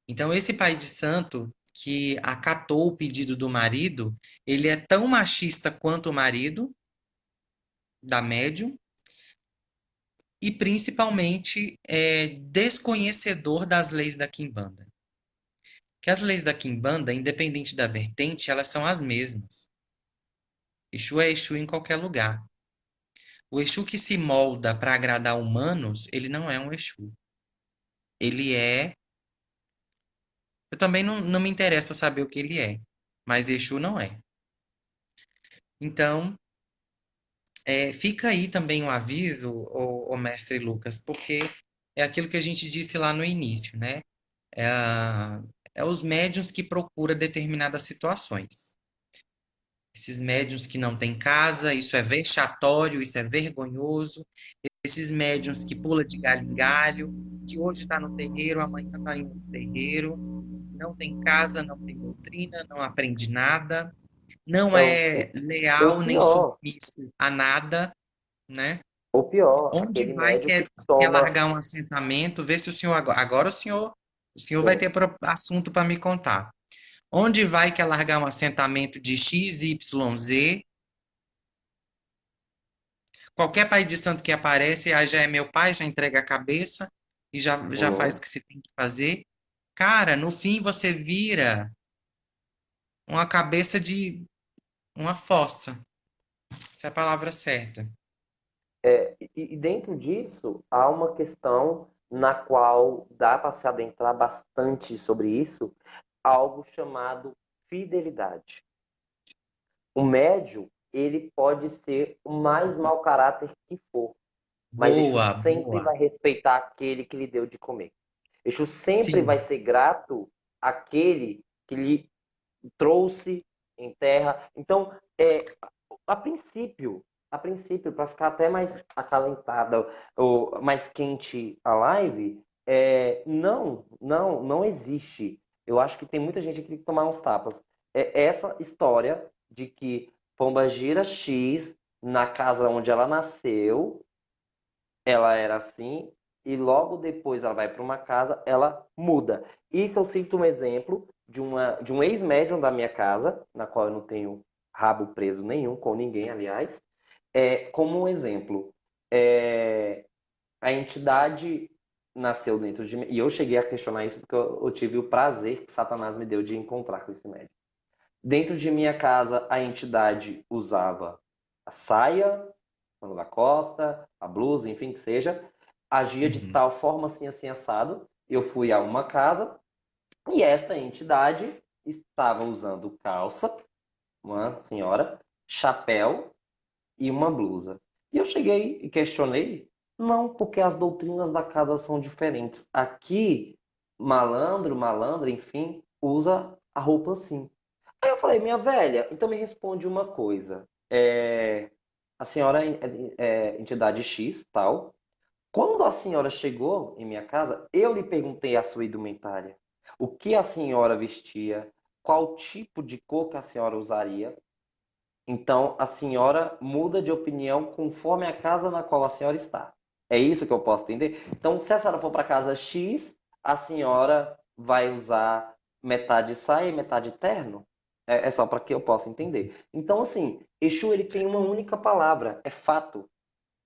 Então, esse pai de santo que acatou o pedido do marido, ele é tão machista quanto o marido da médium e principalmente é desconhecedor das leis da Quimbanda. Que as leis da Quimbanda, independente da vertente, elas são as mesmas. Exu é Exu em qualquer lugar. O Exu que se molda para agradar humanos, ele não é um Exu. Ele é. Eu também não me interessa saber o que ele é, mas Exu não é. Então, fica aí também um aviso, o mestre Lucas, porque é aquilo que a gente disse lá no início, né? É, é os médiuns que procuram determinadas situações. Esses médiuns que não têm casa, isso é vexatório, isso é vergonhoso. Esses médiuns que pula de galho em galho, que hoje está no terreiro, amanhã está em outro terreiro, não tem casa, não tem doutrina, não aprende nada, não É é o leal nem pior, submisso a nada, né? o pior, Onde aquele vai médium que quer toma. largar um assentamento? Vê se o senhor agora o senhor vai ter assunto para me contar. Onde vai quer largar um assentamento de X, Y, Z? Qualquer pai de santo que aparece, aí já é meu pai, já entrega a cabeça e já faz o Uhum. que se tem que fazer. Cara, no fim você vira uma cabeça de uma fossa. Essa é a palavra certa. E dentro disso, há uma questão na qual dá para se adentrar bastante sobre isso, algo chamado fidelidade. O médium, ele pode ser o mais mau caráter que for, mas Exu Boa, sempre boa. vai respeitar aquele que lhe deu de comer. Exu sempre vai Sim. ser grato àquele que lhe trouxe em terra. Então, a princípio, para ficar até mais acalentada ou mais quente a live, não existe. Eu acho que tem muita gente que tem que tomar uns tapas. É essa história de que Pombagira X, na casa onde ela nasceu, ela era assim, e logo depois ela vai para uma casa, ela muda. Isso eu sinto um exemplo de um ex-médium da minha casa, na qual eu não tenho rabo preso nenhum, com ninguém, aliás, como um exemplo. É, a entidade nasceu dentro de mim, e eu cheguei a questionar isso porque eu tive o prazer que Satanás me deu de encontrar com esse médium. Dentro de minha casa, a entidade usava a saia, pano da costa, a blusa, enfim, que seja, agia de Uhum. tal forma assim, assim, assado. Eu fui a uma casa e esta entidade estava usando calça, uma senhora, chapéu e uma blusa. E eu cheguei e questionei, não, porque as doutrinas da casa são diferentes. Aqui, malandro, malandra, enfim, usa a roupa assim. Aí eu falei, minha velha, então me responde uma coisa. A senhora é entidade X, tal. Quando a senhora chegou em minha casa, eu lhe perguntei a sua indumentária. O que a senhora vestia? Qual tipo de cor que a senhora usaria? Então, a senhora muda de opinião conforme a casa na qual a senhora está. É isso que eu posso entender? Então, se a senhora for para a casa X, a senhora vai usar metade saia e metade terno? É só para que eu possa entender. Então, assim, Exu ele tem uma única palavra, é fato.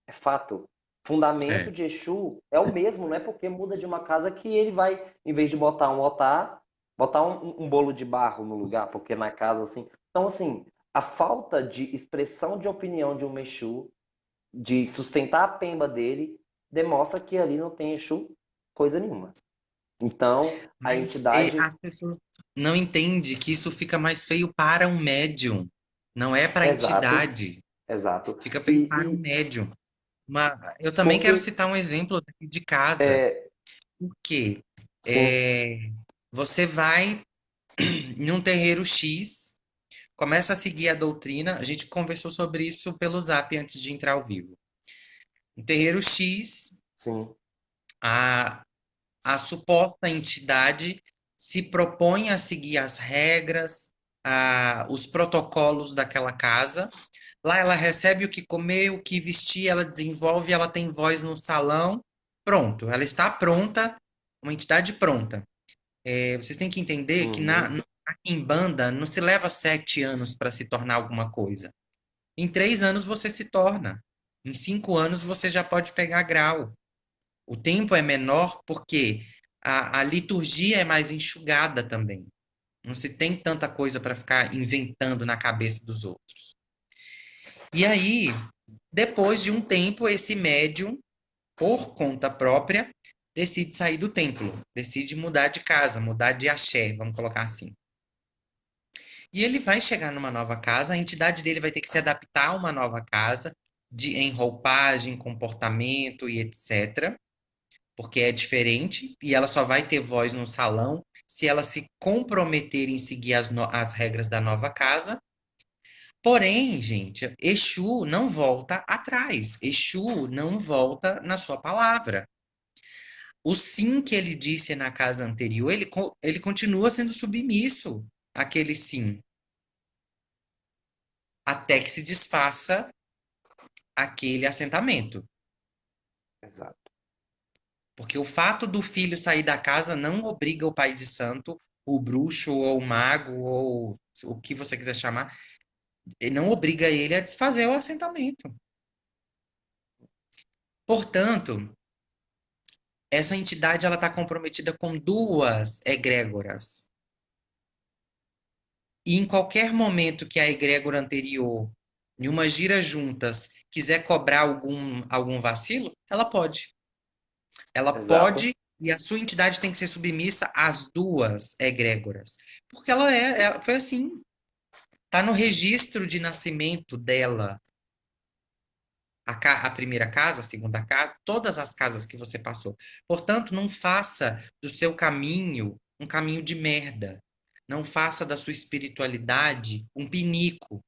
É fato. Fundamento É, de Exu é o mesmo, não é porque muda de uma casa que ele vai, em vez de botar um altar, botar um bolo de barro no lugar, porque na casa assim. Então, assim, a falta de expressão de opinião de um Exu, de sustentar a pemba dele, demonstra que ali não tem Exu coisa nenhuma. Então, a mas entidade. as pessoas não entendem que isso fica mais feio para um médium, não é para a Exato, entidade. exato. Fica feio para um E médium. Eu também quero porque. citar um exemplo daqui de casa, É, porque sim, é, você vai em um terreiro X, começa a seguir a doutrina, a gente conversou sobre isso pelo Zap antes de entrar ao vivo. No terreiro X, sim, a, a suposta entidade se propõe a seguir as regras, os protocolos daquela casa. Lá ela recebe o que comer, o que vestir, ela desenvolve, ela tem voz no salão. Pronto, ela está pronta, uma entidade pronta. Vocês têm que entender que uhum, na Quimbanda não se leva 7 anos para se tornar alguma coisa. Em 3 anos você se torna. Em 5 anos você já pode pegar grau. O tempo é menor porque a liturgia é mais enxugada também. Não se tem tanta coisa para ficar inventando na cabeça dos outros. E aí, depois de um tempo, esse médium, por conta própria, decide sair do templo, decide mudar de casa, mudar de axé, vamos colocar assim. E ele vai chegar numa nova casa, a entidade dele vai ter que se adaptar a uma nova casa, em roupagem, comportamento e etc. Porque é diferente e ela só vai ter voz no salão se ela se comprometer em seguir as regras da nova casa. Porém, gente, Exu não volta atrás. Exu não volta na sua palavra. O sim que ele disse na casa anterior, ele continua sendo submisso àquele sim, até que se desfaça aquele assentamento. exato. Porque o fato do filho sair da casa não obriga o pai de santo, o bruxo ou o mago ou o que você quiser chamar, ele não obriga ele a desfazer o assentamento. Portanto, essa entidade ela está comprometida com duas egrégoras. E em qualquer momento que a egrégora anterior, em uma gira juntas, quiser cobrar algum vacilo, ela pode. Ela Exato. pode e a sua entidade tem que ser submissa às duas egrégoras. Porque ela foi assim. Está no registro de nascimento dela. A primeira casa, a segunda casa, todas as casas que você passou. Portanto, não faça do seu caminho um caminho de merda. Não faça da sua espiritualidade um pinico,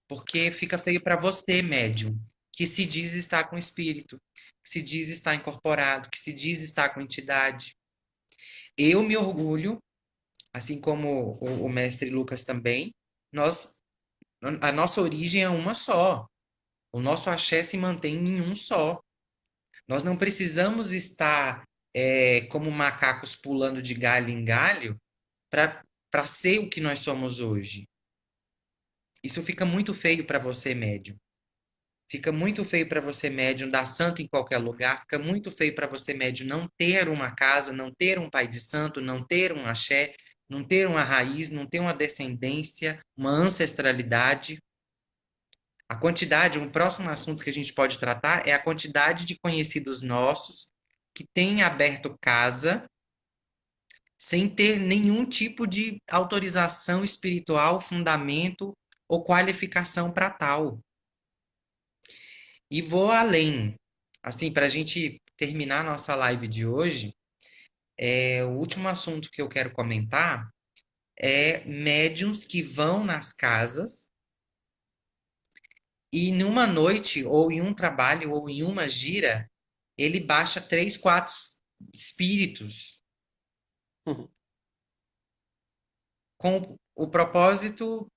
porque fica feio para você, médium, que se diz estar com espírito, que se diz estar incorporado, que se diz estar com entidade. Eu me orgulho, assim como o mestre Lucas também, nós, a nossa origem é uma só. O nosso axé se mantém em um só. Nós não precisamos estar como macacos pulando de galho em galho para ser o que nós somos hoje. Isso fica muito feio para você, médium. Fica muito feio para você, médium, dar santo em qualquer lugar. Fica muito feio para você, médium, não ter uma casa, não ter um pai de santo, não ter um axé, não ter uma raiz, não ter uma descendência, uma ancestralidade. A quantidade, um próximo assunto que a gente pode tratar é a quantidade de conhecidos nossos que têm aberto casa sem ter nenhum tipo de autorização espiritual, fundamento ou qualificação para tal. E vou além. Assim, para a gente terminar nossa live de hoje, o último assunto que eu quero comentar é médiums que vão nas casas e numa noite, ou em um trabalho, ou em uma gira, ele baixa três, quatro espíritos com o propósito,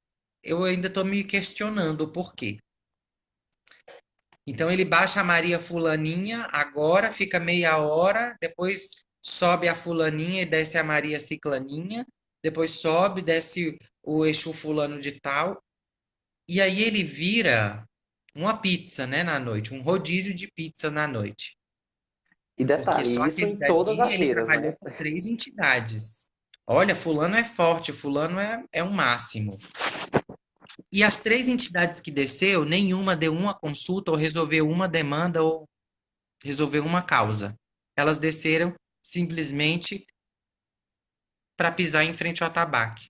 eu ainda estou me questionando o porquê. Então ele baixa a Maria Fulaninha, agora fica meia hora, depois sobe a Fulaninha e desce a Maria Ciclaninha, depois sobe, desce o Exu Fulano de tal, e aí ele vira uma pizza, né, na noite, um rodízio de pizza na noite. E Porque detalhe, só isso aquele em todas dali as ele giras, trabalhou né? com três entidades. Olha, fulano é forte, fulano é um máximo. E as três entidades que desceu, nenhuma deu uma consulta ou resolveu uma demanda ou resolveu uma causa. Elas desceram simplesmente para pisar em frente ao atabaque.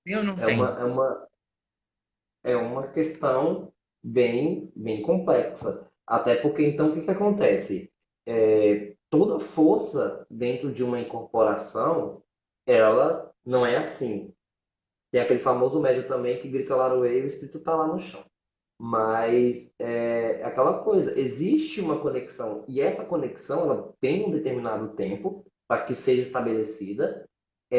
Eu não É uma, tenho. é uma, é uma questão bem complexa. Até porque, então, o que que acontece? Toda força dentro de uma incorporação, ela não é assim. Tem aquele famoso médium também que grita Laroe e o espírito está lá no chão. Mas é aquela coisa, existe uma conexão e essa conexão ela tem um determinado tempo para que seja estabelecida. E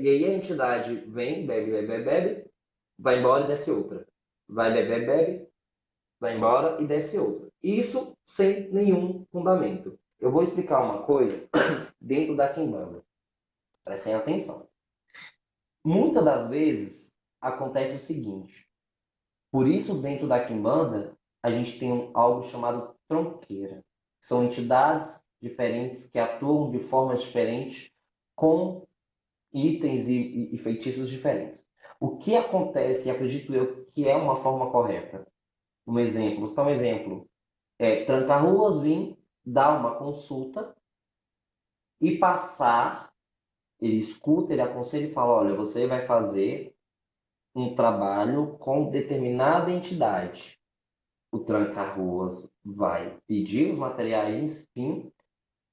aí a entidade vem, bebe, bebe, bebe, bebe, vai embora e desce outra. Vai, bebe, bebe, bebe, vai embora e desce outra. Isso sem nenhum fundamento. Eu vou explicar uma coisa dentro da Kimbanda. Prestem atenção. Muitas das vezes acontece o seguinte. Por isso, dentro da Kimbanda, a gente tem algo chamado tronqueira. São entidades diferentes que atuam de formas diferentes com itens e feitiços diferentes. O que acontece, e acredito eu, que é uma forma correta? Um exemplo, vou citar um exemplo. Tranca-ruas vir, dar uma consulta e passar, ele escuta, ele aconselha e fala, olha, você vai fazer um trabalho com determinada entidade. O tranca-ruas vai pedir os materiais, enfim,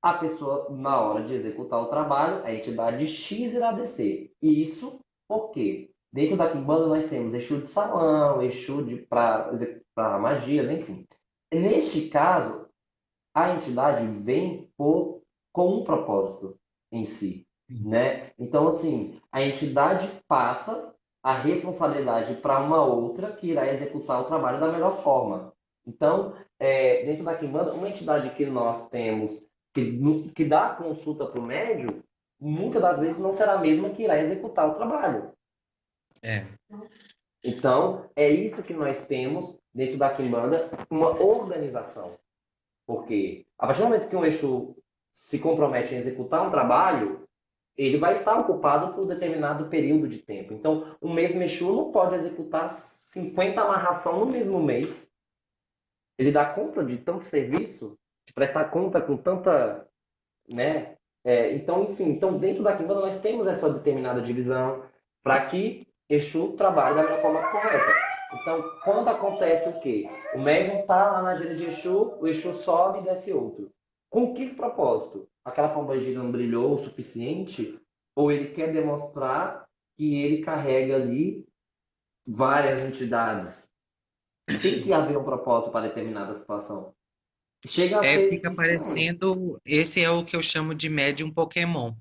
a pessoa, na hora de executar o trabalho, a entidade X irá descer. E isso por quê? Dentro da Kimbanda nós temos Exu de salão, Exu de para executar magias, enfim. Neste caso, a entidade vem com um propósito em si, né? Então, assim, a entidade passa a responsabilidade para uma outra que irá executar o trabalho da melhor forma. Então, dentro da Kimbanda, uma entidade que nós temos que dá consulta para o médium, muitas das vezes não será a mesma que irá executar o trabalho. É, Então, é isso que nós temos dentro da Kimbanda, uma organização. Porque a partir do momento que um Exu se compromete em executar um trabalho, ele vai estar ocupado por um determinado período de tempo. Então, o mesmo Exu não pode executar 50 amarração no mesmo mês. Ele dá conta de tanto serviço, de prestar conta com tanta, né? Então, enfim, então dentro da Kimbanda nós temos essa determinada divisão para que Exu trabalhe da melhor forma correta. Então, quando acontece o quê? O médium está lá na gira de Exu, o Exu sobe e desce outro. Com que propósito? Aquela pomba-gira não brilhou o suficiente? Ou ele quer demonstrar que ele carrega ali várias entidades? Tem que haver um propósito para determinada situação. Chega a ser fica estranho. parecendo. Esse é o que eu chamo de médium Pokémon.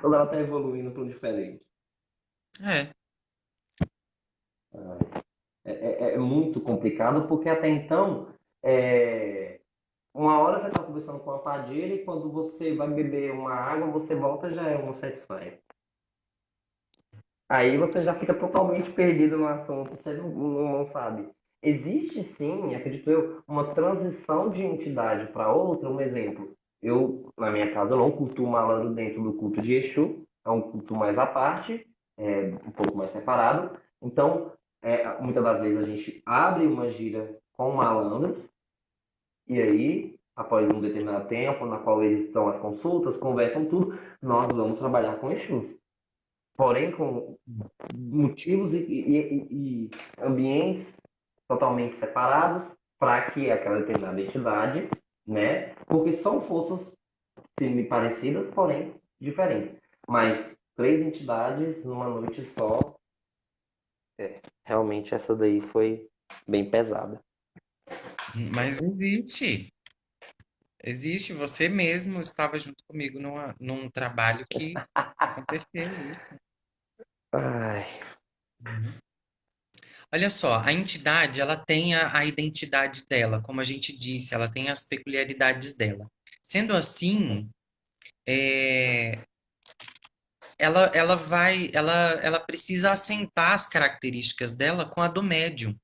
Quando ela está evoluindo para um diferente. É, É muito complicado, porque até então, é, uma hora você está conversando com a padeira e quando você vai beber uma água, você volta já é uma satisfyer. Aí você já fica totalmente perdido no assunto, você não sabe. Existe sim, acredito eu, uma transição de entidade para outra. Um exemplo, eu, na minha casa, eu não cultuo malandro dentro do culto de Exu, é um culto mais à parte, um pouco mais separado. Então, muitas das vezes a gente abre uma gira com malandros, e aí, após um determinado tempo, na qual eles estão as consultas, conversam tudo, nós vamos trabalhar com Exu. Porém, com motivos e ambientes totalmente separados para que aquela determinada entidade, né? Porque são forças semi-parecidas, porém diferentes. Mas três entidades numa noite só, realmente essa daí foi bem pesada. Mas existe. Existe. Você mesmo estava junto comigo num trabalho que aconteceu isso. Ai, Uhum. Olha só, a entidade, ela tem a identidade dela, como a gente disse, ela tem as peculiaridades dela. Sendo assim, é, ela precisa assentar as características dela com a do médium.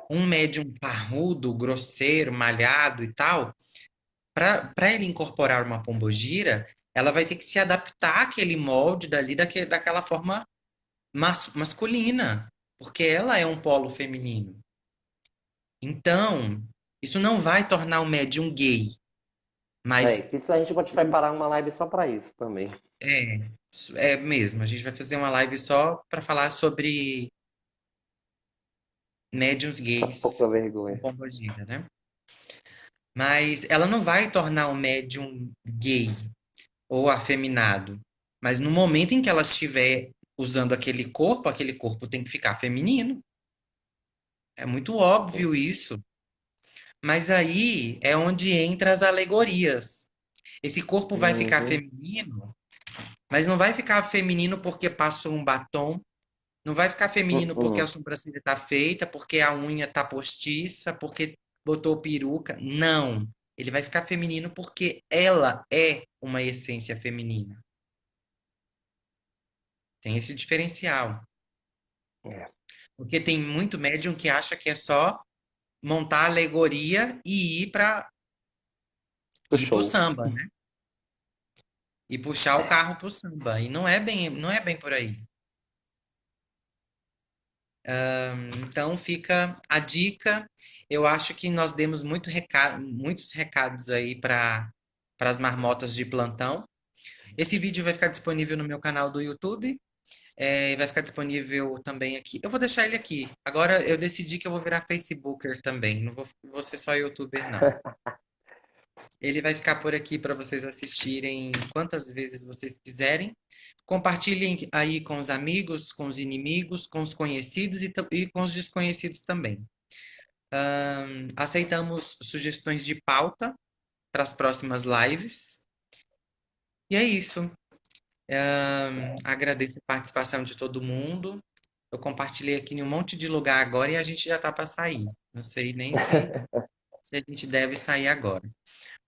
Um médium parrudo, grosseiro, malhado e tal, para ele incorporar uma pombogira, ela vai ter que se adaptar àquele molde dali, daquela forma masculina, porque ela é um polo feminino. Então, isso não vai tornar o médium gay, mas isso a gente pode preparar uma live só para isso também. é mesmo. A gente vai fazer uma live só para falar sobre médiums gays Pouca com vergonha. pombogira, né? Mas ela não vai tornar o médium gay ou afeminado. Mas no momento em que ela estiver usando aquele corpo tem que ficar feminino. É muito óbvio isso. Mas aí é onde entra as alegorias. Esse corpo vai ficar Uhum. feminino, mas não vai ficar feminino porque passou um batom, não vai ficar feminino porque a Uhum. sobrancelha está feita, porque a unha está postiça, porque botou peruca. Não. Ele vai ficar feminino porque ela é uma essência feminina. Tem esse diferencial. É, Porque tem muito médium que acha que é só montar a alegoria e o ir pro show. samba, né? E puxar o carro pro samba. E não é bem por aí. Então fica a dica. Eu acho que nós demos muitos recados aí para as marmotas de plantão. Esse vídeo vai ficar disponível no meu canal do YouTube. E vai ficar disponível também aqui. Eu vou deixar ele aqui. Agora eu decidi que eu vou virar Facebooker também. Não vou ser só YouTuber, não. Ele vai ficar por aqui para vocês assistirem quantas vezes vocês quiserem. Compartilhem aí com os amigos, com os inimigos, com os conhecidos e com os desconhecidos também. Aceitamos sugestões de pauta para as próximas lives. E é isso. Agradeço a participação de todo mundo. Eu compartilhei aqui em um monte de lugar agora e a gente já tá para sair. Não sei nem se a gente deve sair agora.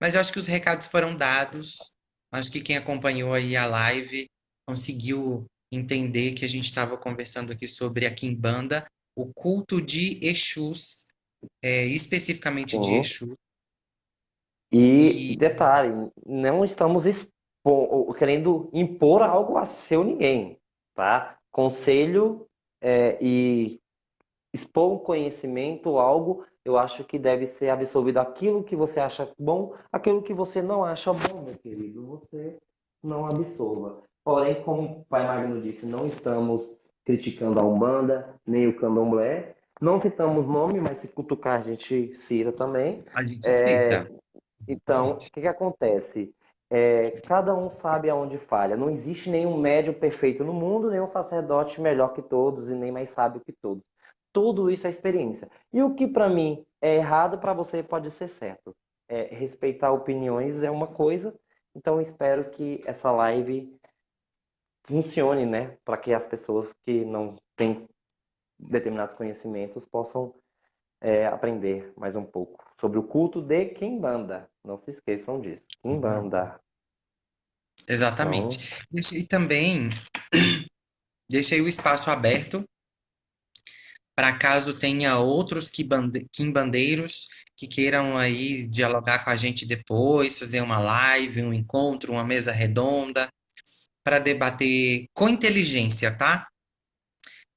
Mas eu acho que os recados foram dados. Acho que quem acompanhou aí a live conseguiu entender que a gente estava conversando aqui sobre a Quimbanda, o culto de Exus, especificamente de Sim. Exu. E E detalhe, não estamos querendo impor algo a seu ninguém, tá? Conselho e expor um conhecimento, algo, eu acho que deve ser absorvido aquilo que você acha bom, aquilo que você não acha bom, meu querido, você não absorva. Porém, como o pai Magno disse, não estamos criticando a Umbanda, nem o Candomblé, não citamos nome, mas se cutucar a gente cita também. a gente É, cita. então, Exatamente. o que que acontece? Cada um sabe aonde falha. Não existe nenhum médium perfeito no mundo, nenhum sacerdote melhor que todos e nem mais sábio que todos. Tudo isso é experiência. E o que para mim é errado, para você pode ser certo. Respeitar opiniões é uma coisa, então espero que essa live funcione, né? Para que as pessoas que não têm determinados conhecimentos possam aprender mais um pouco sobre o culto de Quimbanda. Não se esqueçam disso. Quimbanda. Exatamente. Então, E também deixei o espaço aberto para caso tenha outros quimbandeiros que queiram aí dialogar com a gente depois, fazer uma live, um encontro, uma mesa redonda, para debater com inteligência, tá?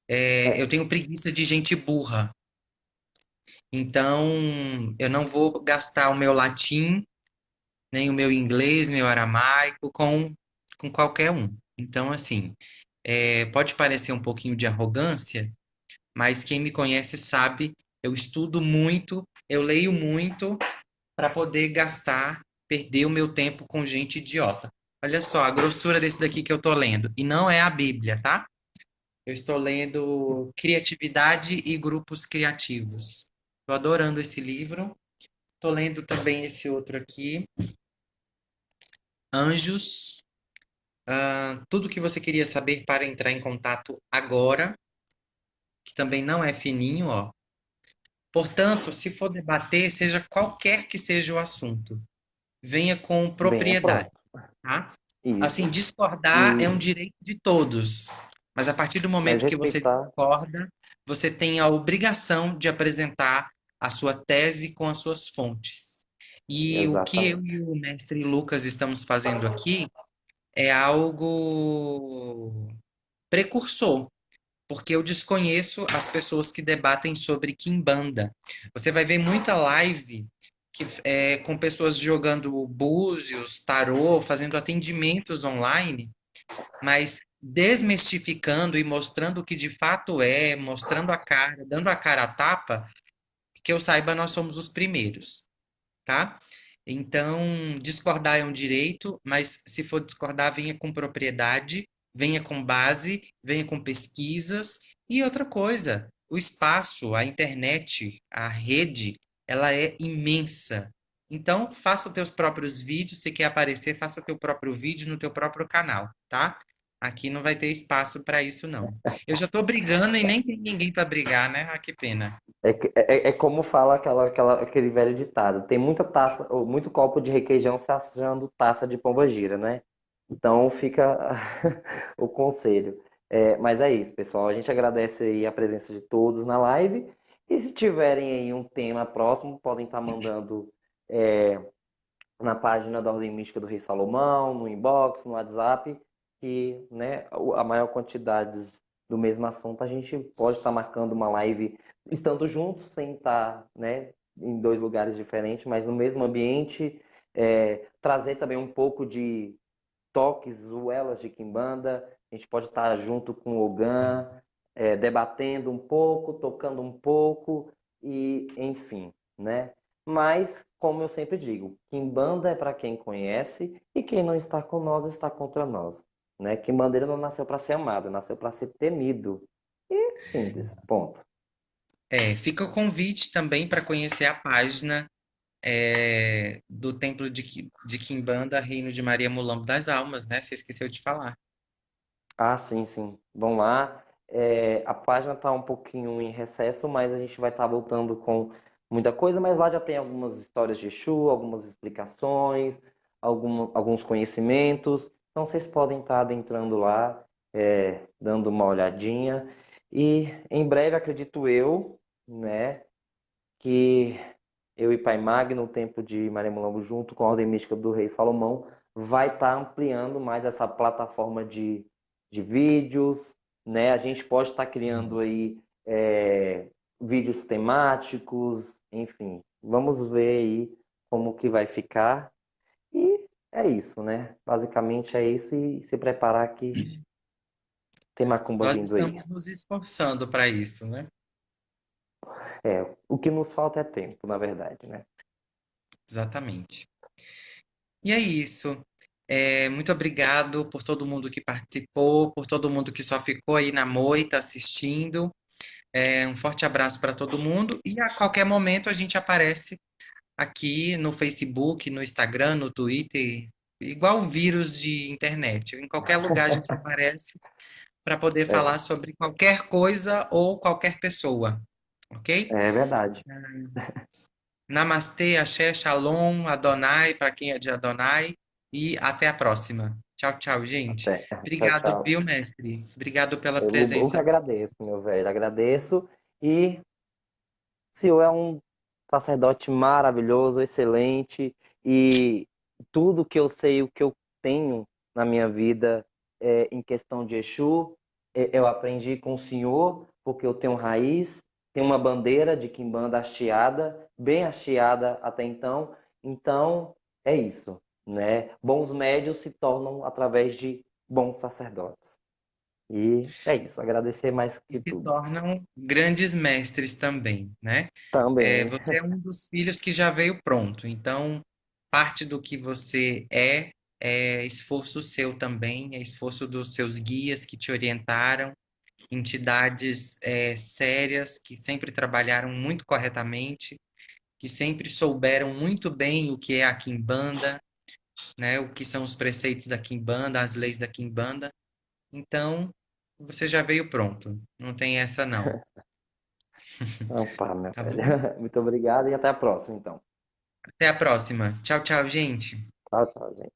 Eu é, tenho preguiça de gente burra, então eu não vou gastar o meu latim, nem o meu inglês, meu aramaico com qualquer um. Então, assim, pode parecer um pouquinho de arrogância, mas quem me conhece sabe, Eu estudo muito, eu leio muito para poder gastar, perder o meu tempo com gente idiota. Olha só a grossura desse daqui que eu tô lendo. E não é a Bíblia, tá? Eu estou lendo Criatividade e Grupos Criativos. Estou adorando esse livro. Estou lendo também esse outro aqui, Anjos. Tudo que você queria saber para entrar em contato agora, que também não é fininho, ó. Portanto, se for debater, seja qualquer que seja o assunto, venha com Venha propriedade, pronto. tá? Assim, Isso. discordar é um E, direito de todos, mas a partir do mas momento que você respeitar, discorda, você tem a obrigação de apresentar a sua tese com as suas fontes. E o que eu exatamente. e o mestre Lucas estamos fazendo aqui é algo precursor, porque eu desconheço as pessoas que debatem sobre Kimbanda. Você vai ver muita live com pessoas jogando búzios, tarô, fazendo atendimentos online, mas desmistificando e mostrando o que de fato é, mostrando a cara, dando a cara a tapa, que eu saiba, nós somos os primeiros, tá? Então, discordar é um direito, mas se for discordar, venha com propriedade, venha com base, venha com pesquisas. E outra coisa, o espaço, a internet, a rede, ela é imensa. Então, faça os teus próprios vídeos, se quer aparecer, faça teu próprio vídeo no teu próprio canal, tá? Aqui não vai ter espaço para isso, não. Eu já estou brigando e nem tem ninguém para brigar, né? Ah, que pena. É como fala aquele velho ditado: tem muita taça, ou muito copo de requeijão se achando taça de pomba-gira, né? Então fica o conselho. Mas é isso, pessoal. A gente agradece aí a presença de todos na live. E se tiverem aí um tema próximo, podem estar mandando é, na página da Ordem Mística do Rei Salomão, no inbox, no WhatsApp, que, né, a maior quantidade do mesmo assunto a gente pode estar marcando uma live estando juntos, sem estar, né, em dois lugares diferentes, mas no mesmo ambiente, trazer também um pouco de toques, uelas de quimbanda. A gente pode estar junto com o Ogan, debatendo um pouco, tocando um pouco e, enfim, né? Mas, como eu sempre digo, quimbanda é para quem conhece e quem não está com nós está contra nós, né? Quimbandeiro não nasceu para ser amado, nasceu para ser temido. E simples, ponto. Fica o convite também para conhecer a página do Templo de Quimbanda, Reino de Maria Mulambo das Almas, né? Você esqueceu de falar. Ah, sim, sim. Vamos lá. A página está um pouquinho em recesso, mas a gente vai estar voltando com muita coisa. Mas lá já tem algumas histórias de Exu, algumas explicações, alguns conhecimentos. Então vocês podem estar adentrando lá, dando uma olhadinha. E em breve, acredito eu, né, que eu e Pai Magno, o Templo de Maria Mulambo, junto com a Ordem Mística do Rei Salomão, vai estar ampliando mais essa plataforma de vídeos, né? A gente pode estar criando aí vídeos temáticos, enfim. Vamos ver aí como que vai ficar. E é isso, né? Basicamente é isso e se preparar que tem macumba Nós vindo aí. estamos nos esforçando para isso, né? O que nos falta é tempo, na verdade, né? Exatamente. E é isso. Muito obrigado por todo mundo que participou, por todo mundo que só ficou aí na moita assistindo. Um forte abraço para todo mundo e a qualquer momento a gente aparece aqui no Facebook, no Instagram, no Twitter, igual vírus de internet. Em qualquer lugar a gente aparece para poder falar É, sobre qualquer coisa ou qualquer pessoa, ok? é verdade. Namastê, axé, shalom, Adonai, para quem é de Adonai, e até a próxima. Tchau, tchau, gente. Até. Tchau, Obrigado, tchau. viu, mestre? Obrigado pela Eu que presença. agradeço, meu velho. Agradeço. E o senhor é um sacerdote maravilhoso, excelente. E tudo que eu sei, o que eu tenho na minha vida em questão de Exu, eu aprendi com o senhor, porque eu tenho raiz, tenho uma bandeira de quimbanda hasteada, bem hasteada até então. Então, é isso, né? Bons médios se tornam através de bons sacerdotes. E é isso, agradecer mais E que se tudo. tornam grandes mestres também, né? Também. Você é um dos filhos que já veio pronto, então parte do que você é esforço seu também, é esforço dos seus guias que te orientaram, entidades sérias que sempre trabalharam muito corretamente, que sempre souberam muito bem o que é a Quimbanda, né? O que são os preceitos da Quimbanda, as leis da Quimbanda. Então, você já veio pronto, não tem essa não, Opa, meu tá velho. bom? Muito obrigado e até a próxima, então. Até a próxima. Tchau, tchau, gente. Tchau, tchau, gente.